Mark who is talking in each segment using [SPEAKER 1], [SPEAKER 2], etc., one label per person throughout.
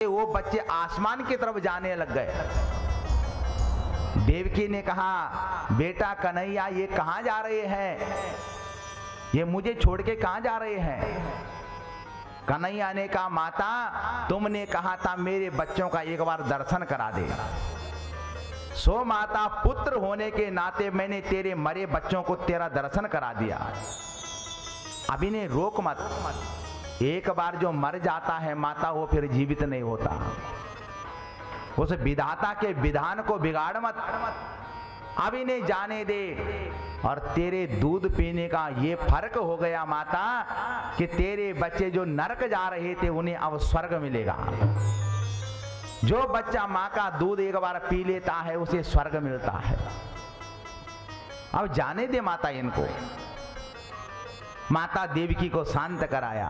[SPEAKER 1] वो बच्चे आसमान की तरफ जाने लग गए। देवकी ने कहा, बेटा कन्हैया ये कहाँ जा रहे हैं, ये मुझे छोड़ के कहाँ जा रहे हैं। कन्हैया ने कहा, माता तुमने कहा था मेरे बच्चों का एक बार दर्शन करा दे। सो माता, पुत्र होने के नाते मैंने तेरे मरे बच्चों को तेरा दर्शन करा दिया। अभी ने रोक मत, एक बार जो मर जाता है माता वो फिर जीवित नहीं होता। उस विधाता के विधान को बिगाड़ मत, अभी नहीं जाने दे। और तेरे दूध पीने का ये फर्क हो गया माता कि तेरे बच्चे जो नरक जा रहे थे उन्हें अब स्वर्ग मिलेगा। जो बच्चा माँ का दूध एक बार पी लेता है उसे स्वर्ग मिलता है। अब जाने दे माता इनको। माता देवकी को शांत कराया,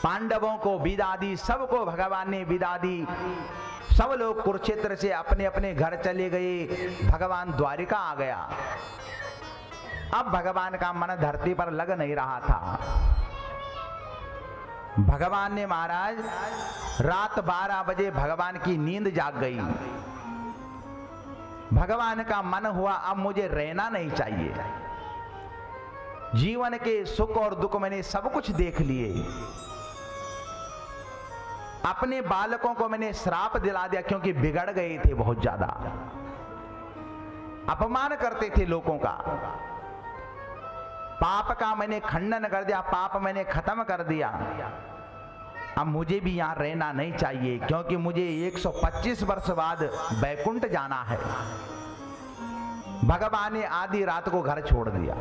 [SPEAKER 1] पांडवों को विदा दी, सबको भगवान ने विदा दी। सब लोग कुरुक्षेत्र से अपने अपने घर चले गए। भगवान द्वारिका आ गया। अब भगवान का मन धरती पर लग नहीं रहा था। भगवान ने महाराज रात 12 बजे भगवान की नींद जाग गई। भगवान का मन हुआ अब मुझे रहना नहीं चाहिए। जीवन के सुख और दुख मैंने सब कुछ देख लिए। अपने बालकों को मैंने श्राप दिला दिया क्योंकि बिगड़ गए थे, बहुत ज्यादा अपमान करते थे लोगों का। पाप का मैंने खंडन कर दिया, पाप मैंने खत्म कर दिया। अब मुझे भी यहां रहना नहीं चाहिए क्योंकि मुझे 125 वर्ष बाद बैकुंठ जाना है। भगवान ने आधी रात को घर छोड़ दिया।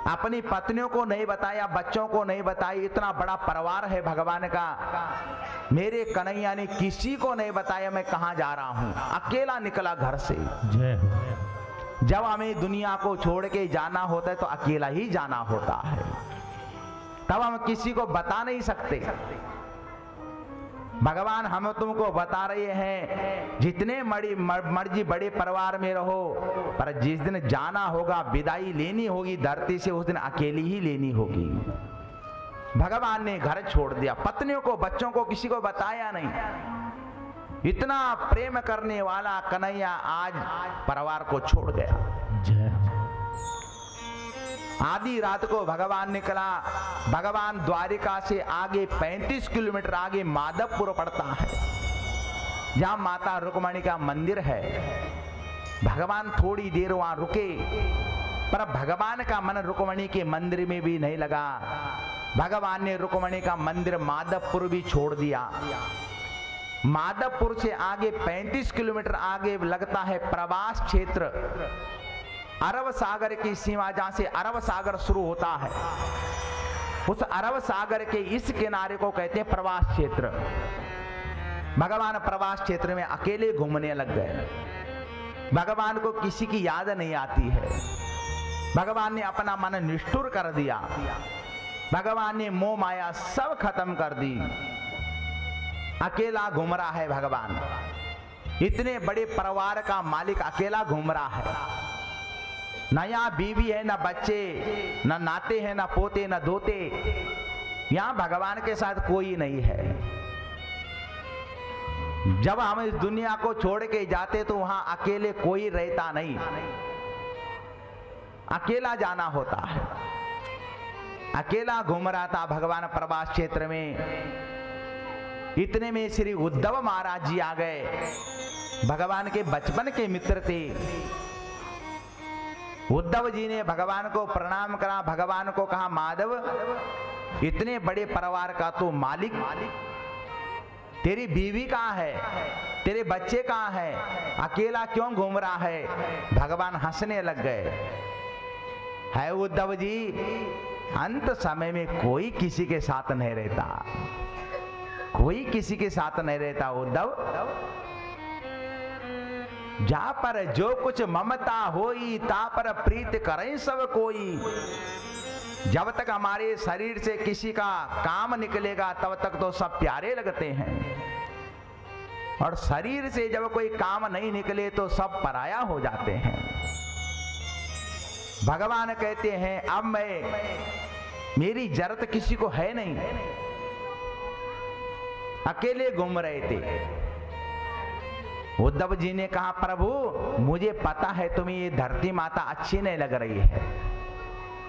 [SPEAKER 1] अपनी पत्नियों को नहीं बताया, बच्चों को नहीं बताया। इतना बड़ा परिवार है भगवान का। मेरे कन्हैया ने किसी को नहीं बताया मैं कहां जा रहा हूं। अकेला निकला घर से। जब हमें दुनिया को छोड़ के जाना होता है तो अकेला ही जाना होता है, तब हम किसी को बता नहीं सकते। भगवान हम तुमको बता रहे हैं जितने मर्जी बड़े परिवार में रहो, पर जिस दिन जाना होगा, विदाई लेनी होगी धरती से, उस दिन अकेली ही लेनी होगी। भगवान ने घर छोड़ दिया, पत्नियों को बच्चों को किसी को बताया नहीं। इतना प्रेम करने वाला कन्हैया आज परिवार को छोड़ गया। आधी रात को भगवान निकला। भगवान द्वारिका से आगे 35 किलोमीटर आगे माधवपुर पड़ता है, जहां माता रुक्मणी का मंदिर है। भगवान थोड़ी देर वहां रुके, पर भगवान का मन रुक्मणी के मंदिर में भी नहीं लगा। भगवान ने रुक्मणी का मंदिर माधवपुर भी छोड़ दिया। माधवपुर से आगे 35 किलोमीटर आगे लगता है प्रवास क्षेत्र, अरब सागर की सीमा, जहां से अरब सागर शुरू होता है। उस अरब सागर के इस किनारे को कहते हैं प्रवास क्षेत्र। भगवान प्रवास क्षेत्र में अकेले घूमने लग गए। भगवान को किसी की याद नहीं आती है। भगवान ने अपना मन निष्ठुर कर दिया। भगवान ने मोह माया सब खत्म कर दी। अकेला घूम रहा है भगवान। इतने बड़े परिवार का मालिक अकेला घूम रहा है। न यहाँ बीवी है, न बच्चे, न नाते हैं, न पोते, न दोते। यहाँ भगवान के साथ कोई नहीं है। जब हम इस दुनिया को छोड़ के जाते तो वहां अकेले कोई रहता नहीं, अकेला जाना होता है। अकेला घूम रहा था भगवान प्रवास क्षेत्र में। इतने में श्री उद्धव महाराज जी आ गए। भगवान के बचपन के मित्र थे। उद्धव जी ने भगवान को प्रणाम करा। भगवान को कहा, माधव इतने बड़े परिवार का तो मालिक, तेरी बीवी कहाँ है, तेरे बच्चे कहाँ है, अकेला क्यों घूम रहा है। भगवान हंसने लग गए। है उद्धव जी, अंत समय में कोई किसी के साथ नहीं रहता, कोई किसी के साथ नहीं रहता उद्धव। जहां पर जो कुछ ममता होई, ता पर प्रीत करें सब कोई। जब तक हमारे शरीर से किसी का काम निकलेगा तब तक तो सब प्यारे लगते हैं, और शरीर से जब कोई काम नहीं निकले तो सब पराया हो जाते हैं। भगवान कहते हैं अब मेरी जरूरत किसी को है नहीं। अकेले घूम रहे थे। उद्धव जी ने कहा प्रभु मुझे पता है तुम्हें ये धरती माता अच्छी नहीं लग रही है,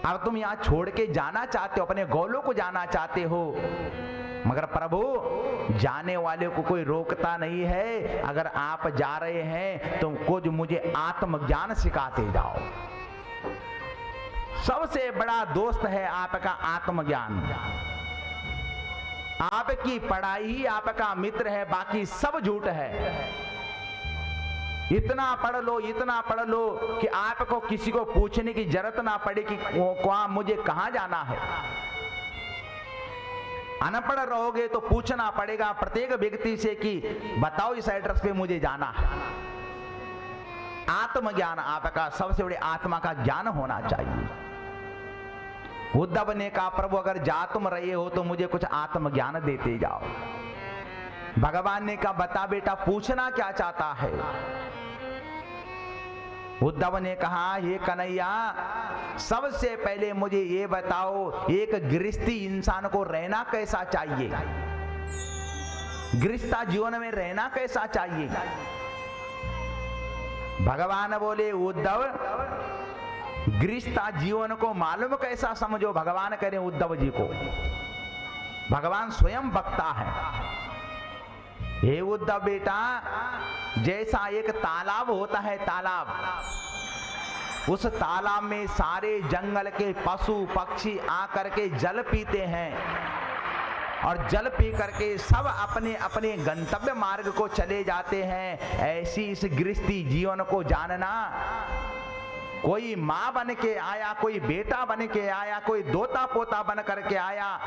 [SPEAKER 1] अब तुम यहाँ छोड़ के जाना चाहते हो, अपने गोलों को जाना चाहते हो, मगर प्रभु जाने वाले को कोई रोकता नहीं है। अगर आप जा रहे हैं तो कुछ मुझे आत्मज्ञान सिखाते जाओ। सबसे बड़ा दोस्त है आपका आत्मज्ञान। आपकी पढ़ाई ही आपका मित्र है, बाकी सब झूठ है। इतना पढ़ लो कि आपको किसी को पूछने की जरूरत ना पड़े कि मुझे कहां जाना है। अनपढ़ रहोगे तो पूछना पड़ेगा प्रत्येक व्यक्ति से कि बताओ इस एड्रेस पे मुझे जाना है। आत्मज्ञान आपका सबसे बड़े आत्मा का ज्ञान होना चाहिए। उद्धव ने कहा प्रभु अगर जा तुम रहे हो तो मुझे कुछ आत्मज्ञान देते जाओ। भगवान ने कहा बता बेटा पूछना क्या चाहता है। उद्धव ने कहा हे कन्हैया सबसे पहले मुझे ये बताओ एक गृहस्थी इंसान को रहना कैसा चाहिए, गृहस्था जीवन में रहना कैसा चाहिए। भगवान बोले उद्धव गृहस्था जीवन को मालूम कैसा समझो। भगवान कह रहे उद्धव जी को, भगवान स्वयं वक्ता है। हे उद्धव बेटा जैसा एक तालाब होता है, तालाब, उस तालाब में सारे जंगल के पशु पक्षी आकर के जल पीते हैं और जल पी करके सब अपने अपने गंतव्य मार्ग को चले जाते हैं। ऐसी इस गृहस्थी जीवन को जानना, कोई माँ बन के आया, कोई बेटा बन के आया, कोई दोता पोता बन करके आया,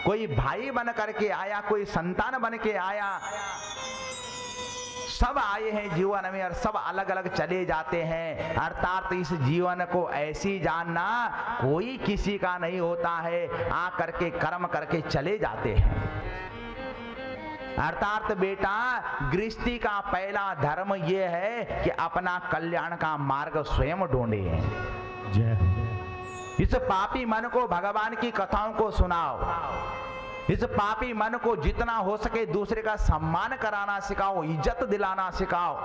[SPEAKER 1] कोई भाई बन करके आया, कोई संतान बन के आया, सब आए हैं जीवन में और सब अलग अलग चले जाते हैं। अर्थात इस जीवन को ऐसी जानना कोई किसी का नहीं होता है, आ करके कर्म करके चले जाते हैं। अर्थात बेटा गृहस्थी का पहला धर्म यह है कि अपना कल्याण का मार्ग स्वयं ढूंढे। इस पापी मन को भगवान की कथाओं को सुनाओ। इस पापी मन को जितना हो सके दूसरे का सम्मान कराना सिखाओ, इज्जत दिलाना सिखाओ।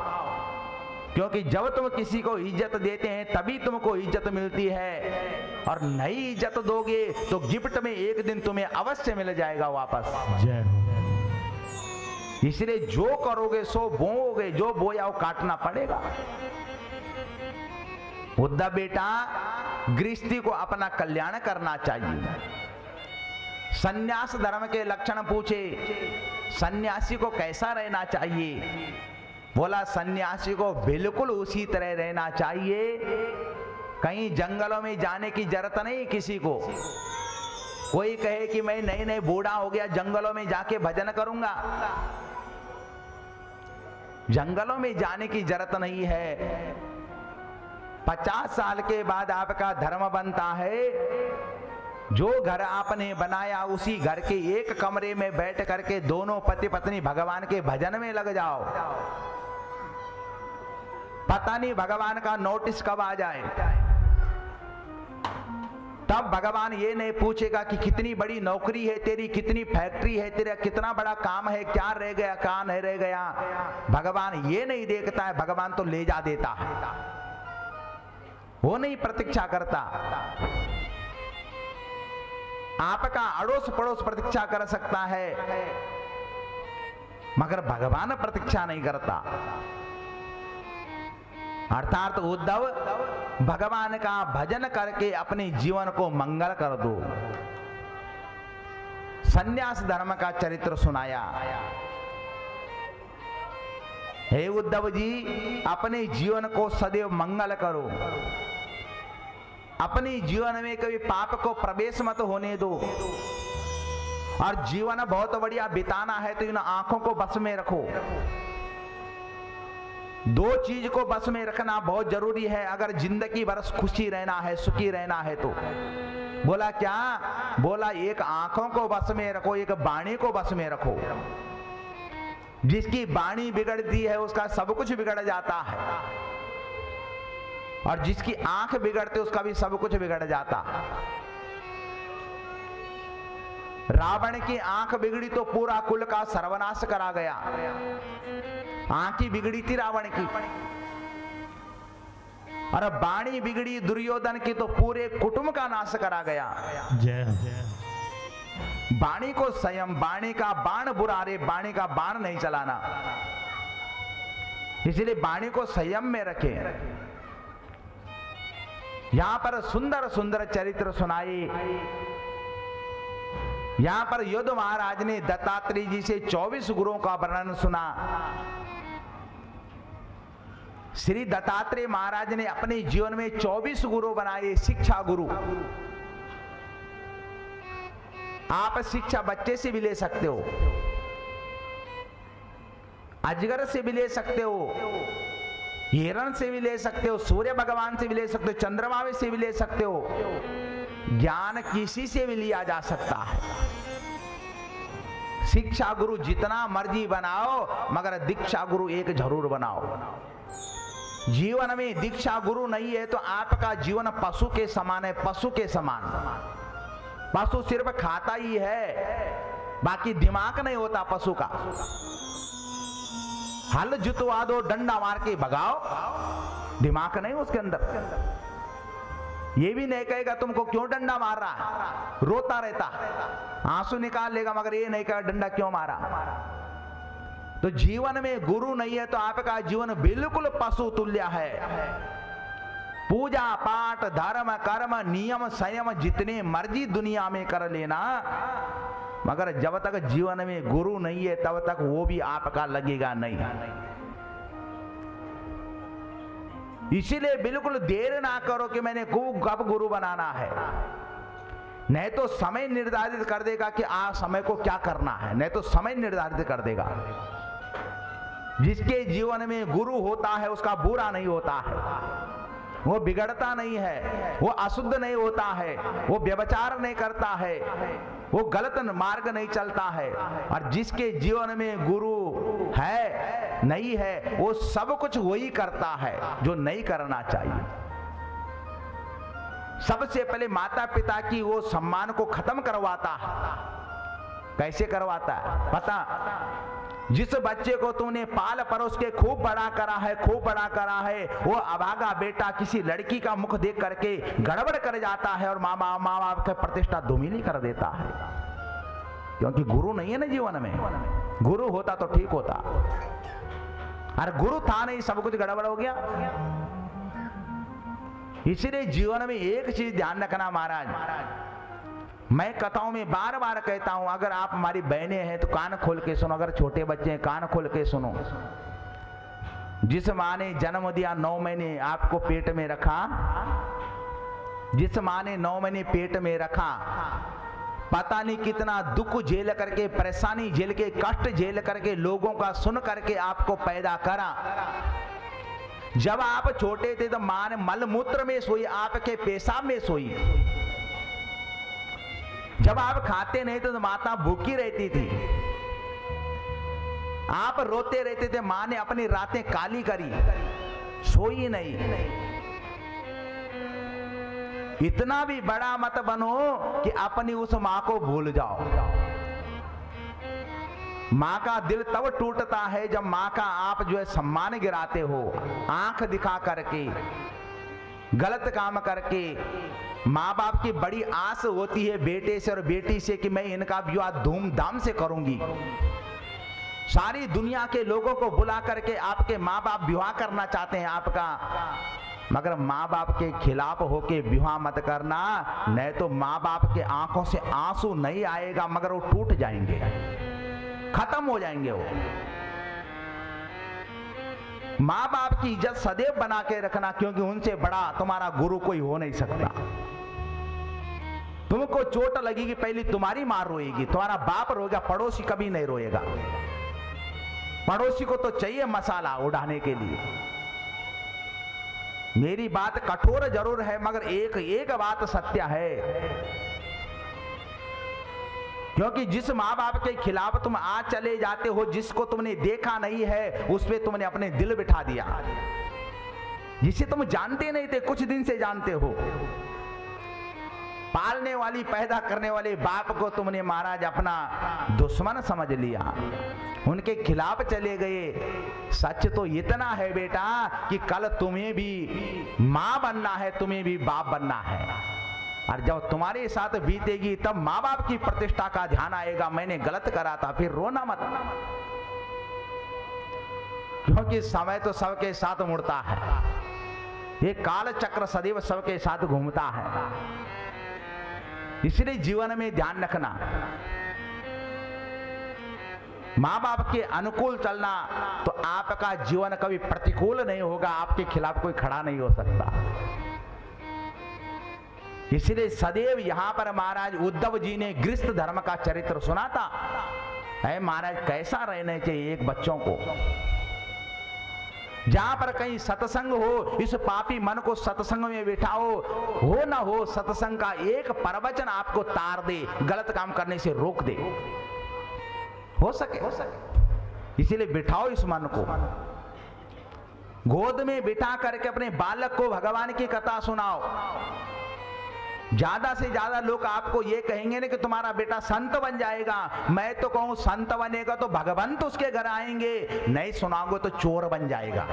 [SPEAKER 1] क्योंकि जब तुम किसी को इज्जत देते हैं तभी तुमको इज्जत मिलती है, और नई इज्जत दोगे तो गिफ्ट में एक दिन तुम्हें अवश्य मिल जाएगा वापस। इसलिए जो करोगे सो बोओगे, जो बोया वो काटना पड़ेगा। उद्धव बेटा गृहस्थी को अपना कल्याण करना चाहिए। सन्यास धर्म के लक्षण पूछे, सन्यासी को कैसा रहना चाहिए। बोला सन्यासी को बिल्कुल उसी तरह रहना चाहिए, कहीं जंगलों में जाने की जरूरत नहीं किसी को। कोई कहे कि मैं नई बूढ़ा हो गया जंगलों में जाके भजन करूंगा, जंगलों में जाने की जरूरत नहीं है। 50 साल के बाद आपका धर्म बनता है। जो घर आपने बनाया उसी घर के एक कमरे में बैठ करके दोनों पति पत्नी भगवान के भजन में लग जाओ। पता नहीं भगवान का नोटिस कब आ जाए। तब भगवान ये नहीं पूछेगा कि कितनी बड़ी नौकरी है तेरी, कितनी फैक्ट्री है तेरा, कितना बड़ा काम है, क्या रह गया, कहां नहीं रह गया। भगवान ये नहीं देखता है, भगवान तो ले जा देता है, वो नहीं प्रतीक्षा करता। आपका अड़ोस पड़ोस प्रतीक्षा कर सकता है, मगर भगवान प्रतीक्षा नहीं करता। अर्थात उद्धव भगवान का भजन करके अपने जीवन को मंगल कर दो। सन्यास धर्म का चरित्र सुनाया। हे उद्धव जी अपने जीवन को सदैव मंगल करो, अपने जीवन में कभी पाप को प्रवेश मत होने दो, और जीवन बहुत बढ़िया बिताना है तो इन आंखों को बस में रखो। दो चीज को बस में रखना बहुत जरूरी है अगर जिंदगी भर खुशी रहना है, सुखी रहना है तो। बोला क्या? बोला एक आंखों को बस में रखो, एक वाणी को बस में रखो। जिसकी वाणी बिगड़ती है उसका सब कुछ बिगड़ जाता है, और जिसकी आंख बिगड़ती उसका भी सब कुछ बिगड़ जाता। रावण की आंख बिगड़ी तो पूरा कुल का सर्वनाश करा गया। आंख ही बिगड़ी थी रावण की। और वाणी बिगड़ी दुर्योधन की तो पूरे कुटुंब का नाश करा गया। वाणी को संयम, वाणी का बाण बुरा रे, वाणी का बाण नहीं चलाना, इसलिए वाणी को संयम में रखें। यहां पर सुंदर सुंदर चरित्र सुनाए। यहां पर युद्ध महाराज ने दत्तात्रेय जी से 24 गुरुओं का वर्णन सुना। श्री दत्तात्रेय महाराज ने अपने जीवन में 24 गुरु बनाए, शिक्षा गुरु। आप शिक्षा बच्चे से भी ले सकते हो, अजगर से भी ले सकते हो, हिरण से भी ले सकते हो, सूर्य भगवान से भी ले सकते हो, चंद्रमा से भी ले सकते हो। ज्ञान किसी से भी लिया जा सकता है। शिक्षा गुरु जितना मर्जी बनाओ, मगर दीक्षा गुरु एक जरूर बनाओ। जीवन में दीक्षा गुरु नहीं है तो आपका जीवन पशु के समान है, पशु के समान। पशु सिर्फ खाता ही है, बाकी दिमाग नहीं होता पशु का। हल जुतवा दो, डंडा मार के भगाओ, दिमाग नहीं उसके अंदर। ये भी नहीं कहेगा तुमको क्यों डंडा मार रहा है, रोता रहता, आंसू निकाल लेगा, मगर ये नहीं कहेगा डंडा क्यों मारा। तो जीवन में गुरु नहीं है तो आपका जीवन बिल्कुल पशु तुल्य है। पूजा पाठ धर्म कर्म नियम संयम जितने मर्जी दुनिया में कर लेना, मगर जब तक जीवन में गुरु नहीं है तब तक वो भी आपका लगेगा नहीं। इसीलिए बिल्कुल देर ना करो कि मैंने कब गुरु बनाना है, नहीं तो समय निर्धारित कर देगा कि आज समय को क्या करना है, नहीं तो समय निर्धारित कर देगा। जिसके जीवन में गुरु होता है उसका बुरा नहीं होता है, वो बिगड़ता नहीं है, वो अशुद्ध नहीं होता है, वो व्यभिचार नहीं करता है, वो गलत मार्ग नहीं चलता है। और जिसके जीवन में गुरु है नहीं है, वो सब कुछ वही करता है जो नहीं करना चाहिए। सबसे पहले माता पिता की वो सम्मान को खत्म करवाता है। कैसे करवाता है पता? जिस बच्चे को तुमने पाल परोस के खूब बड़ा करा है, खूब बड़ा करा है, वो अभागा बेटा किसी लड़की का मुख देख करके गड़बड़ कर जाता है और माँ बाप का प्रतिष्ठा धूमिली कर देता है, क्योंकि गुरु नहीं है ना जीवन में। गुरु होता तो ठीक होता, अरे गुरु था नहीं, सब कुछ गड़बड़ हो गया। इसलिए जीवन में एक चीज ध्यान रखना महाराज, मैं कथाओं में बार बार कहता हूं, अगर आप हमारी बहनें हैं तो कान खोल के सुनो, अगर छोटे बच्चे हैं कान खोल के सुनो। जिस माँ ने जन्म दिया, 9 महीने आपको पेट में रखा, जिस माँ ने 9 महीने पेट में रखा, पता नहीं कितना दुख झेल करके, परेशानी झेल के, कष्ट झेल करके, लोगों का सुन करके आपको पैदा करा। जब आप छोटे थे तो माँ ने मल मूत्र में सोई, आपके पेशाब में सोई। जब आप खाते नहीं थे तो माता भूखी रहती थी, आप रोते रहते थे, मां ने अपनी रातें काली करी, सोई नहीं। इतना भी बड़ा मत बनो कि अपनी उस मां को भूल जाओ। मां का दिल तब टूटता है जब मां का आप जो है सम्मान गिराते हो, आंख दिखा करके, गलत काम करके। माँ बाप की बड़ी आस होती है बेटे से और बेटी से कि मैं इनका विवाह धूमधाम से करूंगी। सारी दुनिया के लोगों को बुला करके आपके माँ बाप विवाह करना चाहते हैं आपका, मगर माँ बाप के खिलाफ होके विवाह मत करना, नहीं तो माँ बाप के आंखों से आंसू नहीं आएगा, मगर वो टूट जाएंगे, खत्म हो जाएंगे। वो माँ बाप की इज्जत सदैव बना के रखना, क्योंकि उनसे बड़ा तुम्हारा गुरु कोई हो नहीं सकता। तुमको चोट लगेगी पहले तुम्हारी मां रोएगी, तुम्हारा बाप रोएगा, पड़ोसी कभी नहीं रोएगा। पड़ोसी को तो चाहिए मसाला उड़ाने के लिए। मेरी बात कठोर जरूर है, मगर एक बात सत्य है, क्योंकि जिस माँ बाप के खिलाफ तुम आज चले जाते हो, जिसको तुमने देखा नहीं है, उस पे तुमने अपने दिल बिठा दिया, जिसे तुम जानते नहीं थे, कुछ दिन से जानते हो। पालने वाली, पैदा करने वाले बाप को तुमने महाराज अपना दुश्मन समझ लिया, उनके खिलाफ चले गए। सच तो इतना है बेटा कि कल तुम्हें भी मां बनना है, तुम्हें भी बाप बनना है, और जब तुम्हारे साथ बीतेगी तब माँ बाप की प्रतिष्ठा का ध्यान आएगा, मैंने गलत करा था, फिर रोना मत, क्योंकि समय तो सबके साथ मुड़ता है, ये काल चक्र सदैव सबके साथ घूमता है। इसलिए जीवन में ध्यान रखना, माँ बाप के अनुकूल चलना तो आपका जीवन कभी प्रतिकूल नहीं होगा, आपके खिलाफ कोई खड़ा नहीं हो सकता। इसलिए सदैव यहां पर महाराज उद्धव जी ने गृहस्थ धर्म का चरित्र सुना था। है महाराज कैसा रहना चाहिए एक बच्चों को, जहां पर कहीं सत्संग हो, इस पापी मन को सत्संग में बिठाओ, हो ना हो सत्संग का एक प्रवचन आपको तार दे, गलत काम करने से रोक दे, हो सके। इसीलिए बिठाओ इस मन को, गोद में बिठा करके अपने बालक को भगवान की कथा सुनाओ। ज्यादा से ज्यादा लोग आपको ये कहेंगे ना कि तुम्हारा बेटा संत बन जाएगा, मैं तो कहूं संत बनेगा तो भगवंत उसके घर आएंगे, नहीं सुनाओगे तो चोर बन जाएगा,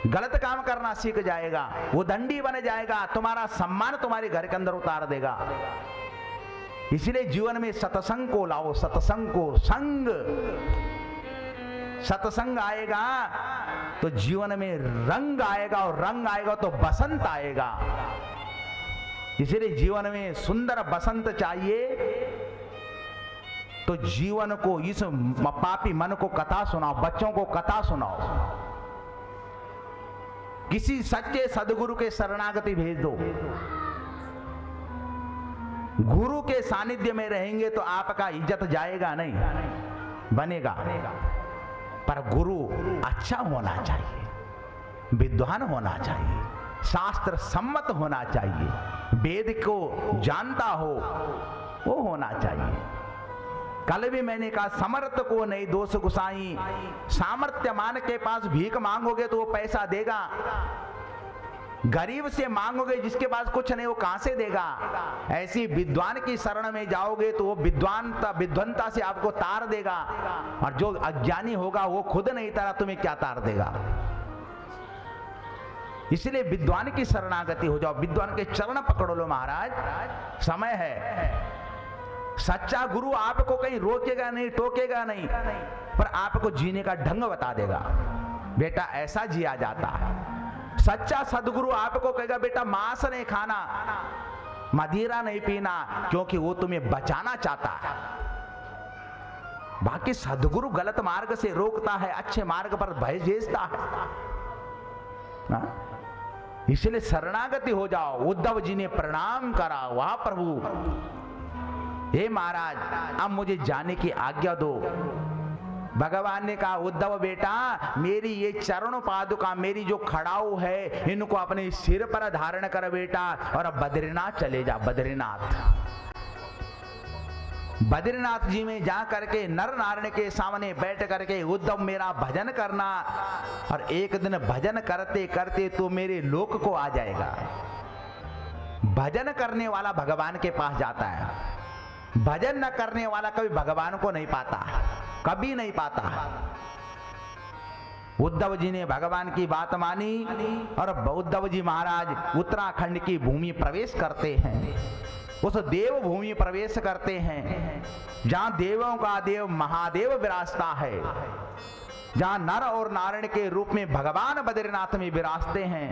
[SPEAKER 1] गलत काम करना सीख जाएगा, वो दंडी बन जाएगा, तुम्हारा सम्मान तुम्हारे घर के अंदर उतार देगा। इसलिए जीवन में सत्संग को लाओ, सत्संग को, संग, सत्संग आएगा तो जीवन में रंग आएगा, और रंग आएगा तो बसंत आएगा। इसलिए जीवन में सुंदर बसंत चाहिए तो जीवन को, इस पापी मन को कथा सुनाओ, बच्चों को कथा सुनाओ, किसी सच्चे सदगुरु के शरणागति भेज दो। गुरु के सानिध्य में रहेंगे तो आपका इज्जत जाएगा नहीं, बनेगा, पर गुरु अच्छा होना चाहिए, विद्वान होना चाहिए, शास्त्र सम्मत होना चाहिए, वेद को जानता हो वो होना चाहिए। कल भी मैंने कहा समर्थ को नहीं दोष गुसाई, सामर्थ्यमान के पास भीख मांगोगे तो वो पैसा देगा, गरीब से मांगोगे जिसके पास कुछ नहीं वो कहां से देगा। ऐसी विद्वान की शरण में जाओगे तो वो विद्वंता से आपको तार देगा, और जो अज्ञानी होगा वो खुद नहीं तारा तुम्हें क्या तार देगा। इसलिए विद्वान की शरणागति हो जाओ, विद्वान के चरण पकड़ लो महाराज, समय है। सच्चा गुरु आपको कहीं रोकेगा नहीं, टोकेगा नहीं, पर आपको जीने का ढंग बता देगा, बेटा ऐसा जिया जाता है। सच्चा सदगुरु आपको कहेगा बेटा मांस नहीं खाना, मदिरा नहीं पीना, क्योंकि वो तुम्हें बचाना चाहता है। बाकी सदगुरु गलत मार्ग से रोकता है, अच्छे मार्ग पर भेजता है। इसलिए शरणागति हो जाओ। उद्धव जी ने प्रणाम करा, वाह प्रभु, हे महाराज अब मुझे जाने की आज्ञा दो। भगवान ने कहा उद्धव बेटा मेरी ये चरण पादुका, मेरी जो खड़ाऊ है, इनको अपने सिर पर धारण कर बेटा, और अब बद्रीनाथ चले जा। बद्रीनाथ जी में जा करके नर नारायण के सामने बैठ करके उद्धव मेरा भजन करना, और एक दिन भजन करते करते तो मेरे लोक को आ जाएगा। भजन करने वाला भगवान के पास जाता है, भजन न करने वाला कभी भगवान को नहीं पाता, कभी नहीं पाता। उद्धव जी ने भगवान की बात मानी, और उद्धव जी महाराज उत्तराखंड की भूमि प्रवेश करते हैं, उस देव भूमि प्रवेश करते हैं जहां देवों का देव महादेव विराजता है, जहां नर और नारायण के रूप में भगवान बद्रीनाथ में विराजते हैं।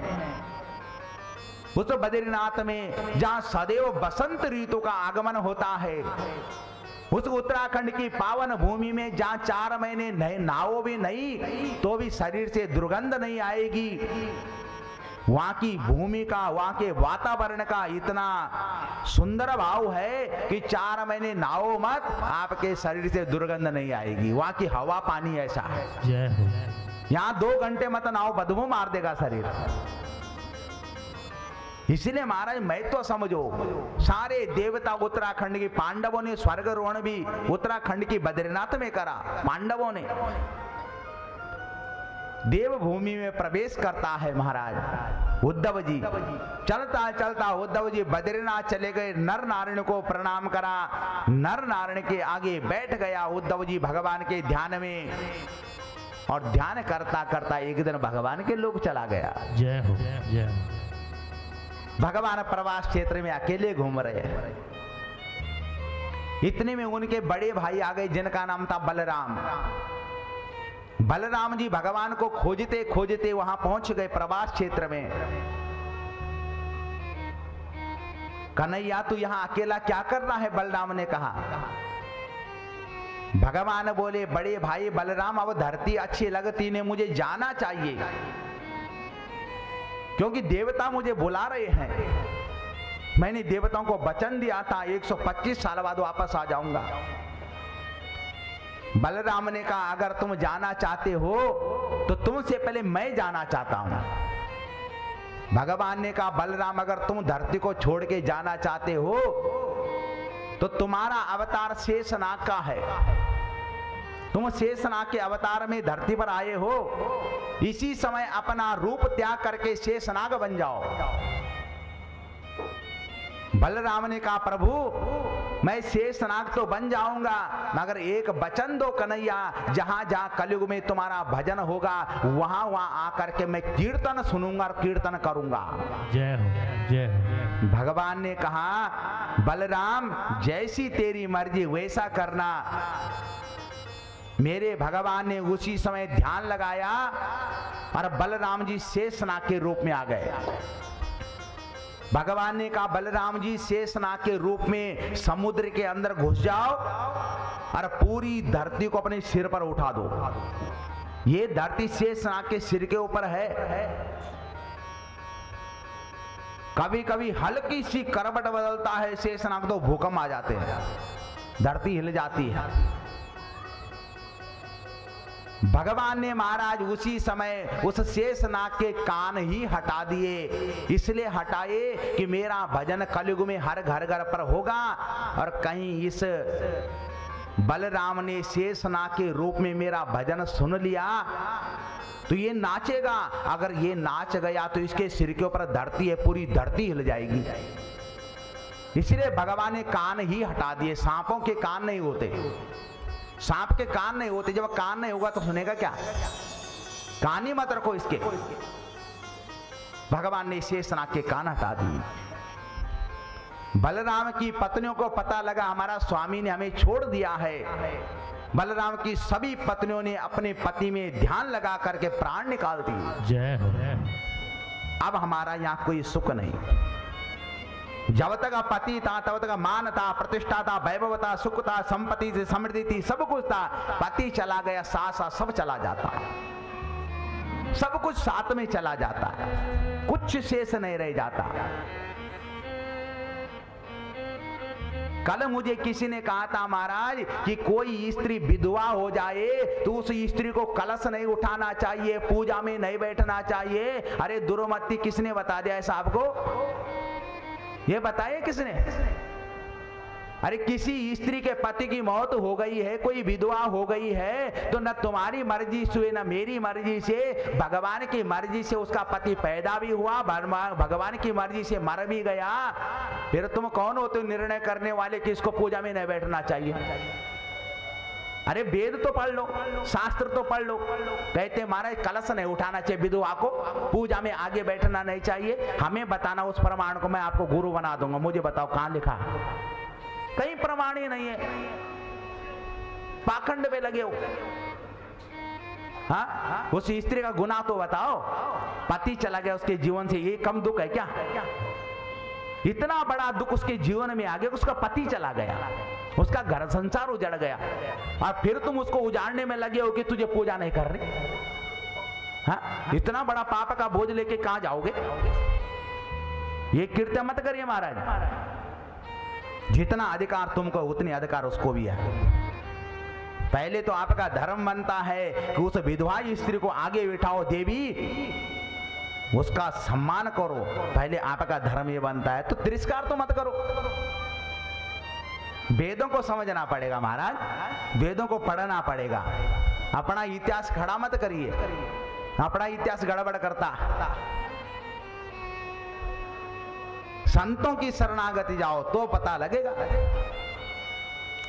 [SPEAKER 1] उस बद्रीनाथ में जहां सदैव बसंत ऋतु का आगमन होता है, उस उत्तराखंड की पावन भूमि में जहां 4 महीने नहाओ भी नहीं तो भी शरीर से दुर्गंध नहीं आएगी, वहां की भूमि का, वहां के वातावरण का इतना सुंदर भाव है कि 4 महीने नहाओ मत, आपके शरीर से दुर्गंध नहीं आएगी। वहां की हवा पानी ऐसा है, यहाँ 2 घंटे मत नहाओ, बदबू मार देगा शरीर। इसलिए महाराज मैं तो समझो सारे देवता उत्तराखंड के, पांडवों ने स्वर्गारोहण भी उत्तराखंड की बद्रीनाथ में करा। पांडवों ने देवभूमि में प्रवेश करता है महाराज, उद्धव जी चलता चलता उद्धव जी बद्रीनाथ चले गए, नर नारायण को प्रणाम करा, नर नारायण के आगे बैठ गया उद्धव जी भगवान के ध्यान में, और ध्यान करता करता एक दिन भगवान के लोग चला गया।
[SPEAKER 2] जय हो जय हो।
[SPEAKER 1] भगवान प्रवास क्षेत्र में अकेले घूम रहे हैं। इतने में उनके बड़े भाई आ गए जिनका नाम था बलराम। बलराम जी भगवान को खोजते खोजते वहां पहुंच गए प्रवास क्षेत्र में। कन्हैया तू यहां अकेला क्या कर रहा है, बलराम ने कहा। भगवान बोले बड़े भाई बलराम अब धरती अच्छी लगती ने, मुझे जाना चाहिए क्योंकि देवता मुझे बुला रहे हैं। मैंने देवताओं को वचन दिया था 125 साल बाद वापस आ जाऊंगा। बलराम ने कहा अगर तुम जाना चाहते हो तो तुमसे पहले मैं जाना चाहता हूं। भगवान ने कहा बलराम अगर तुम धरती को छोड़ के जाना चाहते हो तो तुम्हारा अवतार शेषनाग का है। तुम शेषनाग के अवतार में धरती पर आए हो, इसी समय अपना रूप त्याग करके शेषनाग बन जाओ। बलराम ने कहा प्रभु मैं शेषनाग तो बन जाऊंगा, मगर एक वचन दो कन्हैया, जहां जहां कलयुग में तुम्हारा भजन होगा वहां वहां आकर के मैं कीर्तन सुनूंगा और कीर्तन करूंगा।
[SPEAKER 2] जय हो जय हो।
[SPEAKER 1] भगवान ने कहा बलराम जैसी तेरी मर्जी वैसा करना। मेरे भगवान ने उसी समय ध्यान लगाया और बलराम जी शेषनाग के रूप में आ गए। भगवान ने कहा बलराम जी शेषनाग के रूप में समुद्र के अंदर घुस जाओ और पूरी धरती को अपने सिर पर उठा दो। ये धरती शेषनाग के सिर के ऊपर है। कभी कभी हल्की सी करवट बदलता है शेषनाग तो भूकंप आ जाते हैं, धरती हिल जाती है। भगवान ने महाराज उसी समय उस शेषनाग के कान ही हटा दिए। इसलिए हटाए कि मेरा भजन कलयुग में हर घर घर पर होगा, और कहीं इस बलराम ने शेषनाग के रूप में मेरा भजन सुन लिया तो ये नाचेगा। अगर ये नाच गया तो इसके सिर के ऊपर धरती है, पूरी धरती हिल जाएगी। इसलिए भगवान ने कान ही हटा दिए। सांपों के कान नहीं होते, सांप के कान नहीं होते। जब कान नहीं होगा तो सुनेगा क्या? कान ही मत रखो इसके। भगवान ने शेषनाग के कान हटा दिए। बलराम की पत्नियों को पता लगा हमारा स्वामी ने हमें छोड़ दिया है। बलराम की सभी पत्नियों ने अपने पति में ध्यान लगा करके प्राण निकाल दिए।
[SPEAKER 2] जय हो।
[SPEAKER 1] अब हमारा यहाँ कोई सुख नहीं। जब तक पति था तब तक मान था, प्रतिष्ठा था, वैभव था, सुख था, संपत्ति से समृद्धि थी, सब कुछ था। पति चला गया, साथ साथ सब चला जाता है, सब कुछ साथ में चला जाता है, कुछ शेष नहीं रह जाता। कल मुझे किसी ने कहा था महाराज कि कोई स्त्री विधवा हो जाए तो उस स्त्री को कलश नहीं उठाना चाहिए, पूजा में नहीं बैठना चाहिए। अरे दुर्मति किसने बता दिया ऐसा आपको? ये बताइए किसने? अरे किसी स्त्री के पति की मौत हो गई है, कोई विधवा हो गई है, तो न तुम्हारी मर्जी से न मेरी मर्जी से, भगवान की मर्जी से उसका पति पैदा भी हुआ, भगवान की मर्जी से मर भी गया। फिर तुम कौन होते हो निर्णय करने वाले कि इसको पूजा में नहीं बैठना चाहिए? अरे वेद तो पढ़ लो, शास्त्र तो पढ़ लो। कहते महाराज कलश नहीं उठाना चाहिए विधवा को, पूजा में आगे बैठना नहीं चाहिए। हमें बताना उस प्रमाण को, मैं आपको गुरु बना दूंगा। मुझे बताओ कहां लिखा? कहीं प्रमाण ही नहीं है, पाखंड में लगे हो। हाँ, उस स्त्री का गुनाह तो बताओ। पति चला गया उसके जीवन से, ये कम दुख है क्या? इतना बड़ा दुख उसके जीवन में आ गया, उसका पति चला गया, उसका घर संसार उजड़ गया, और फिर तुम उसको उजाड़ने में लगे हो कि तुझे पूजा नहीं कर रही। हाँ, इतना बड़ा पाप का बोझ लेके कहां जाओगे? ये कृत्य मत करिए महाराज। जितना अधिकार तुमको उतने अधिकार उसको भी है। पहले तो आपका धर्म बनता है कि उस विधवा स्त्री को आगे बिठाओ, देवी उसका सम्मान करो। पहले आपका धर्म ये बनता है, तो तिरस्कार तो मत करो। वेदों को समझना पड़ेगा महाराज, वेदों को पढ़ना पड़ेगा। अपना इतिहास खड़ा मत करिए, अपना इतिहास गड़बड़ करता। संतों की शरणागति जाओ तो पता लगेगा।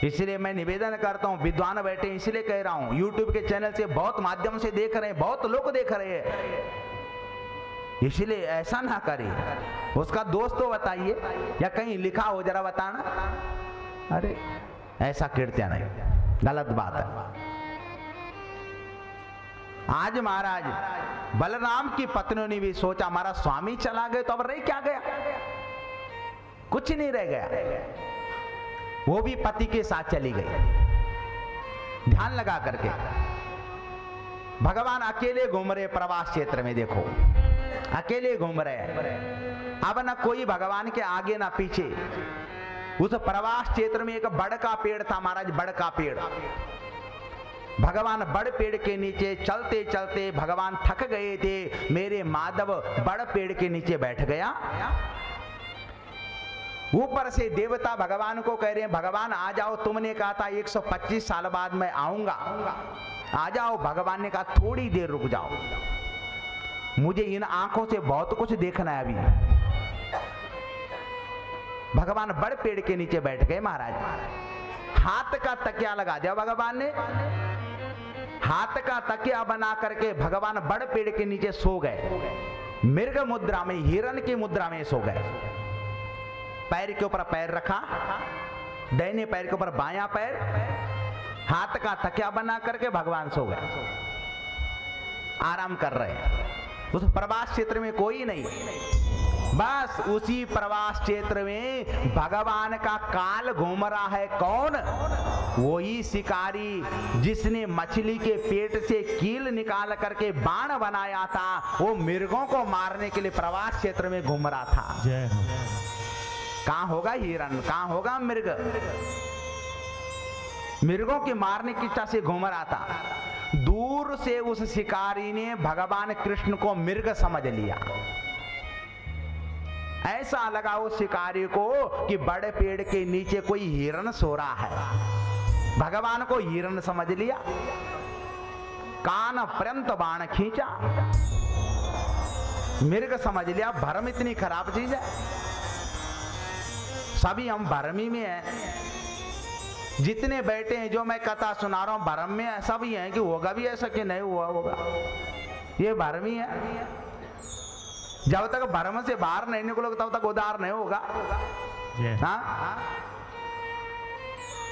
[SPEAKER 1] इसलिए मैं निवेदन करता हूं, विद्वान बैठे इसलिए कह रहा हूं, यूट्यूब के चैनल से बहुत माध्यम से देख रहे हैं, बहुत लोग देख रहे हैं, इसलिए ऐसा ना करें। उसका दोस्त तो बताइए या कहीं लिखा हो जरा बताना। अरे ऐसा कीर्तन नहीं, गलत बात है। आज महाराज बलराम की पत्नियों ने भी सोचा हमारा स्वामी चला गए तो अब रह क्या गया, कुछ नहीं रह गया। वो भी पति के साथ चली गई। ध्यान लगा करके भगवान अकेले घूम रहे प्रवास क्षेत्र में, देखो अकेले घूम रहे हैं। अब ना कोई भगवान के आगे ना पीछे। उस प्रवास क्षेत्र में एक बड़ का पेड़ था महाराज, बड़ का पेड़। भगवान बड़ पेड़ के नीचे चलते चलते भगवान थक गए थे। मेरे माधव बड़ पेड़ के नीचे बैठ गया। ऊपर से देवता भगवान को कह रहे हैं, भगवान आ जाओ, तुमने कहा था 125 साल बाद मैं आऊंगा, आ जाओ। भगवान ने कहा थोड़ी देर रुक जाओ, मुझे इन आंखों से बहुत कुछ देखना है अभी। भगवान बड़ पेड़ के नीचे बैठ गए महाराज। हाथ का तकिया लगा दिया भगवान ने, हाथ का तकिया बना करके भगवान बड़ पेड़ के नीचे सो गए। मृग मुद्रा में, हिरण की मुद्रा में सो गए। पैर के ऊपर पैर रखा, दाहिने पैर के ऊपर बायां पैर, हाथ का तकिया बना करके भगवान सो गए, आराम कर रहे हैं। उस प्रवास क्षेत्र में कोई नहीं, बस उसी प्रवास क्षेत्र में भगवान का काल घूम रहा है। कौन? वही शिकारी जिसने मछली के पेट से कील निकाल करके बाण बनाया था, वो मृगों को मारने के लिए प्रवास क्षेत्र में घूम रहा था।
[SPEAKER 2] जय हो।
[SPEAKER 1] कहां होगा हिरण, कहां होगा मृग? मृगों के मारने की इच्छा से घूम रहा था। दूर से उस शिकारी ने भगवान कृष्ण को मृग समझ लिया। ऐसा लगा उस शिकारी को कि बड़े पेड़ के नीचे कोई हिरण सो रहा है। भगवान को हिरण समझ लिया, कान पर्यंत बाण खींचा, मृग समझ लिया। भ्रम इतनी खराब चीज है, सभी हम भ्रमी में हैं। जितने बैठे हैं, जो मैं कथा सुना रहा हूं भ्रम में सब ये हैं कि होगा भी ऐसा कि नहीं हुआ होगा, ये भ्रमी है। जब तक भ्रम से बाहर नहीं निकलोगे तब तक उद्धार नहीं होगा। हाँ?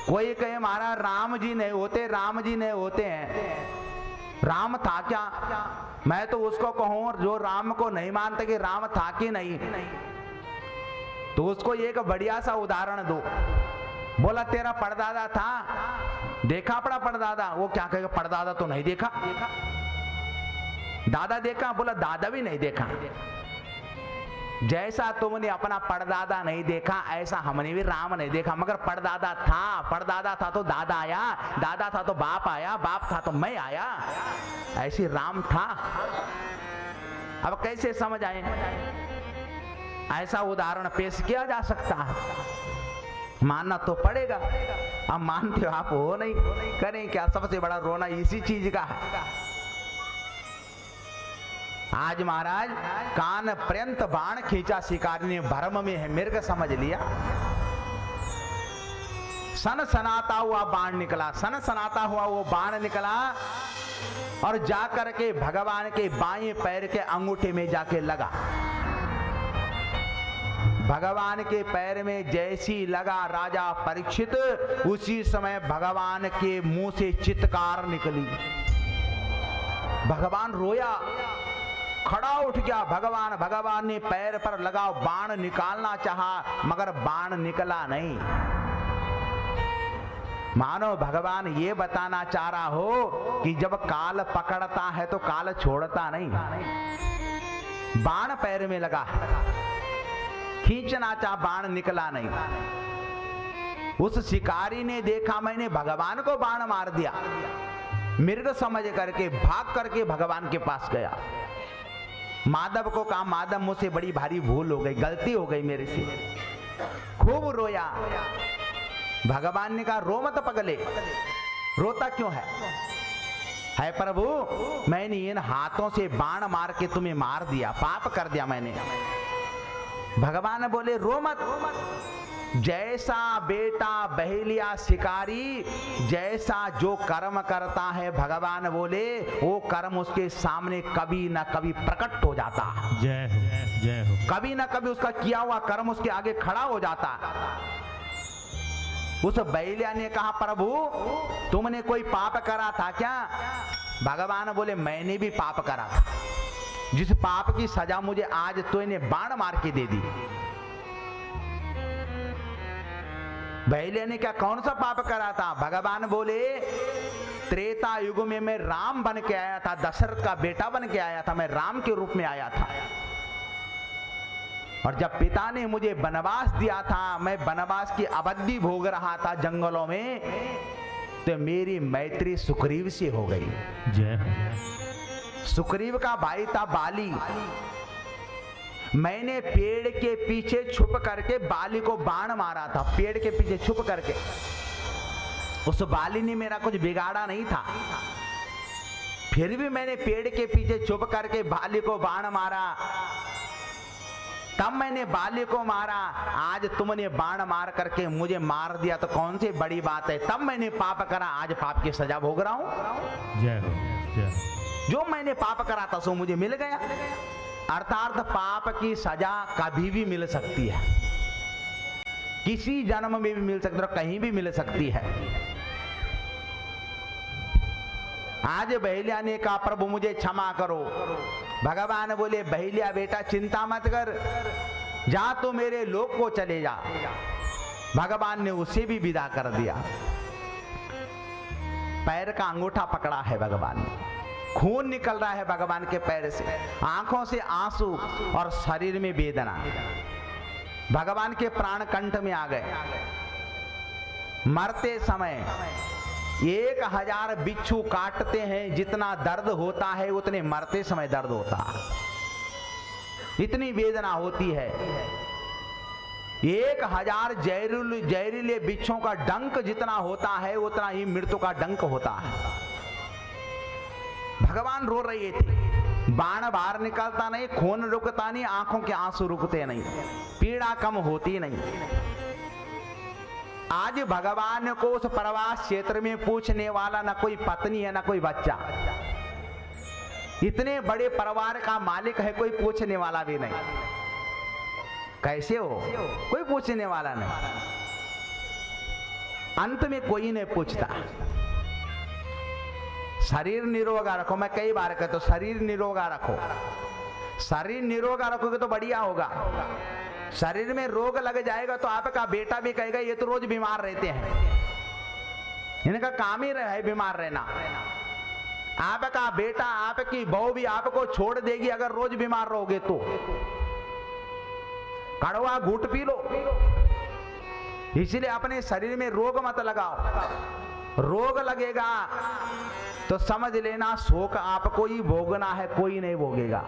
[SPEAKER 1] कोई कहे महाराज राम जी नहीं होते, राम जी नहीं होते हैं। राम था क्या? मैं तो उसको कहूं जो राम को नहीं मानते कि राम था कि नहीं, तो उसको एक बढ़िया सा उदाहरण दो। बोला तेरा परदादा था, देखा अपना परदादा? वो क्या कहेगा, परदादा तो नहीं देखा। दादा देखा? बोला दादा भी नहीं देखा। जैसा तुमने अपना परदादा नहीं देखा, ऐसा हमने भी राम नहीं देखा। मगर परदादा था, परदादा था तो दादा आया, दादा था तो बाप आया, बाप था तो मैं आया, ऐसे राम था। अब कैसे समझ आए? ऐसा उदाहरण पेश किया जा सकता है, मानना तो पड़ेगा। अब मानते हो आप, हो नहीं, करें क्या? सबसे बड़ा रोना इसी चीज का है। आज महाराज कान पर्यंत बाण खींचा शिकारी ने, भ्रम में है, मृग समझ लिया। सन सनाता हुआ बाण निकला, सन सनाता हुआ वो बाण निकला और जाकर के भगवान के बाएं पैर के अंगूठे में जाके लगा। भगवान के पैर में जैसी लगा राजा परीक्षित, उसी समय भगवान के मुंह से चित्कार निकली। भगवान रोया, खड़ा उठ गया भगवान। भगवान ने पैर पर लगा बाण निकालना चाहा, मगर बाण निकला नहीं। मानो भगवान ये बताना चाह रहा हो कि जब काल पकड़ता है तो काल छोड़ता नहीं। बाण पैर में लगा, खींचना चाह, बाण निकला नहीं। उस शिकारी ने देखा मैंने भगवान को बाण मार दिया, मृग समझ करके भाग करके भगवान के पास गया। माधव को कहा, माधव मुझसे बड़ी भारी भूल हो गई, गलती हो गई मेरे से। खूब रोया। भगवान ने कहा, रो मत पगले, रोता क्यों है प्रभु, मैंने इन हाथों से बाण मार के तुम्हें मार दिया, पाप कर दिया मैंने। भगवान बोले रो मत, जैसा बेटा बहेलिया शिकारी, जैसा जो कर्म करता है भगवान बोले वो कर्म उसके सामने कभी ना कभी प्रकट हो जाता।
[SPEAKER 2] जय हो, जय हो।
[SPEAKER 1] कभी ना कभी उसका किया हुआ कर्म उसके आगे खड़ा हो जाता। उस बहेलिया ने कहा प्रभु तुमने कोई पाप करा था क्या? भगवान बोले मैंने भी पाप करा था, जिस पाप की सजा मुझे आज तो इन्हें बाण मार के दे दी। बहेलिया ने क्या कौन सा पाप करा था? भगवान बोले त्रेता युग में मैं राम बन के आया था, दशरथ का बेटा बन के आया था, मैं राम के रूप में आया था। और जब पिता ने मुझे वनवास दिया था, मैं वनवास की अवधि भोग रहा था जंगलों में, तो मेरी मैत्री सुग्रीव से हो गई।
[SPEAKER 2] जय।
[SPEAKER 1] सुग्रीव का भाई था बाली। मैंने पेड़ के पीछे छुप करके बाली को बाण मारा था, पेड़ के पीछे छुप करके। उस बाली ने मेरा कुछ बिगाड़ा नहीं था, फिर भी मैंने पेड़ के पीछे छुप करके बाली को बाण मारा। तब मैंने बाली को मारा, आज तुमने बाण मार करके मुझे मार दिया तो कौन सी बड़ी बात है? तब मैंने पाप करा, आज पाप की सजा भोग रहा हूं।
[SPEAKER 2] जय हो, जय हो।
[SPEAKER 1] जो मैंने पाप करा था सो मुझे मिल गया। अर्थात पाप की सजा कभी भी मिल सकती है, किसी जन्म में भी मिल सकती है, कहीं भी मिल सकती है। आज बहेलिया ने कहा प्रभु मुझे क्षमा करो। भगवान बोले बहेलिया बेटा चिंता मत कर, जा तो मेरे लोक को चले जा। भगवान ने उसे भी विदा कर दिया। पैर का अंगूठा पकड़ा है भगवान ने, खून निकल रहा है भगवान के पैर से, आंखों से आंसू और शरीर में वेदना। भगवान के प्राण कंठ में आ गए। मरते समय 1000 बिच्छू काटते हैं, जितना दर्द होता है उतने मरते समय दर्द होता है, इतनी वेदना होती है। 1000 जहरीले बिच्छों का डंक जितना होता है उतना ही मृत्यु का डंक होता है। भगवान रो रहे थे, बाण बाहर निकलता नहीं, खून रुकता नहीं, आंखों के आंसू रुकते नहीं, पीड़ा कम होती नहीं। आज भगवान को उस प्रवास क्षेत्र में पूछने वाला ना कोई पत्नी है ना कोई बच्चा, इतने बड़े परिवार का मालिक है, कोई पूछने वाला भी नहीं। कैसे हो? कोई पूछने वाला नहीं। अंत में कोई नहीं पूछता। शरीर निरोगा रखो, मैं कई बार कहता हूं शरीर निरोगा रखो। शरीर निरोगा रखोगे तो बढ़िया होगा। शरीर में रोग लग जाएगा तो आपका बेटा भी कहेगा ये तो रोज बीमार रहते हैं, इनका काम ही है बीमार रहना। आपका बेटा आपकी बहू भी आपको छोड़ देगी अगर रोज बीमार रहोगे तो। कड़वा घूंट पी लो। इसलिए अपने शरीर में रोग मत लगाओ। रोग लगेगा तो समझ लेना शोक आपको ही भोगना है, कोई नहीं भोगेगा।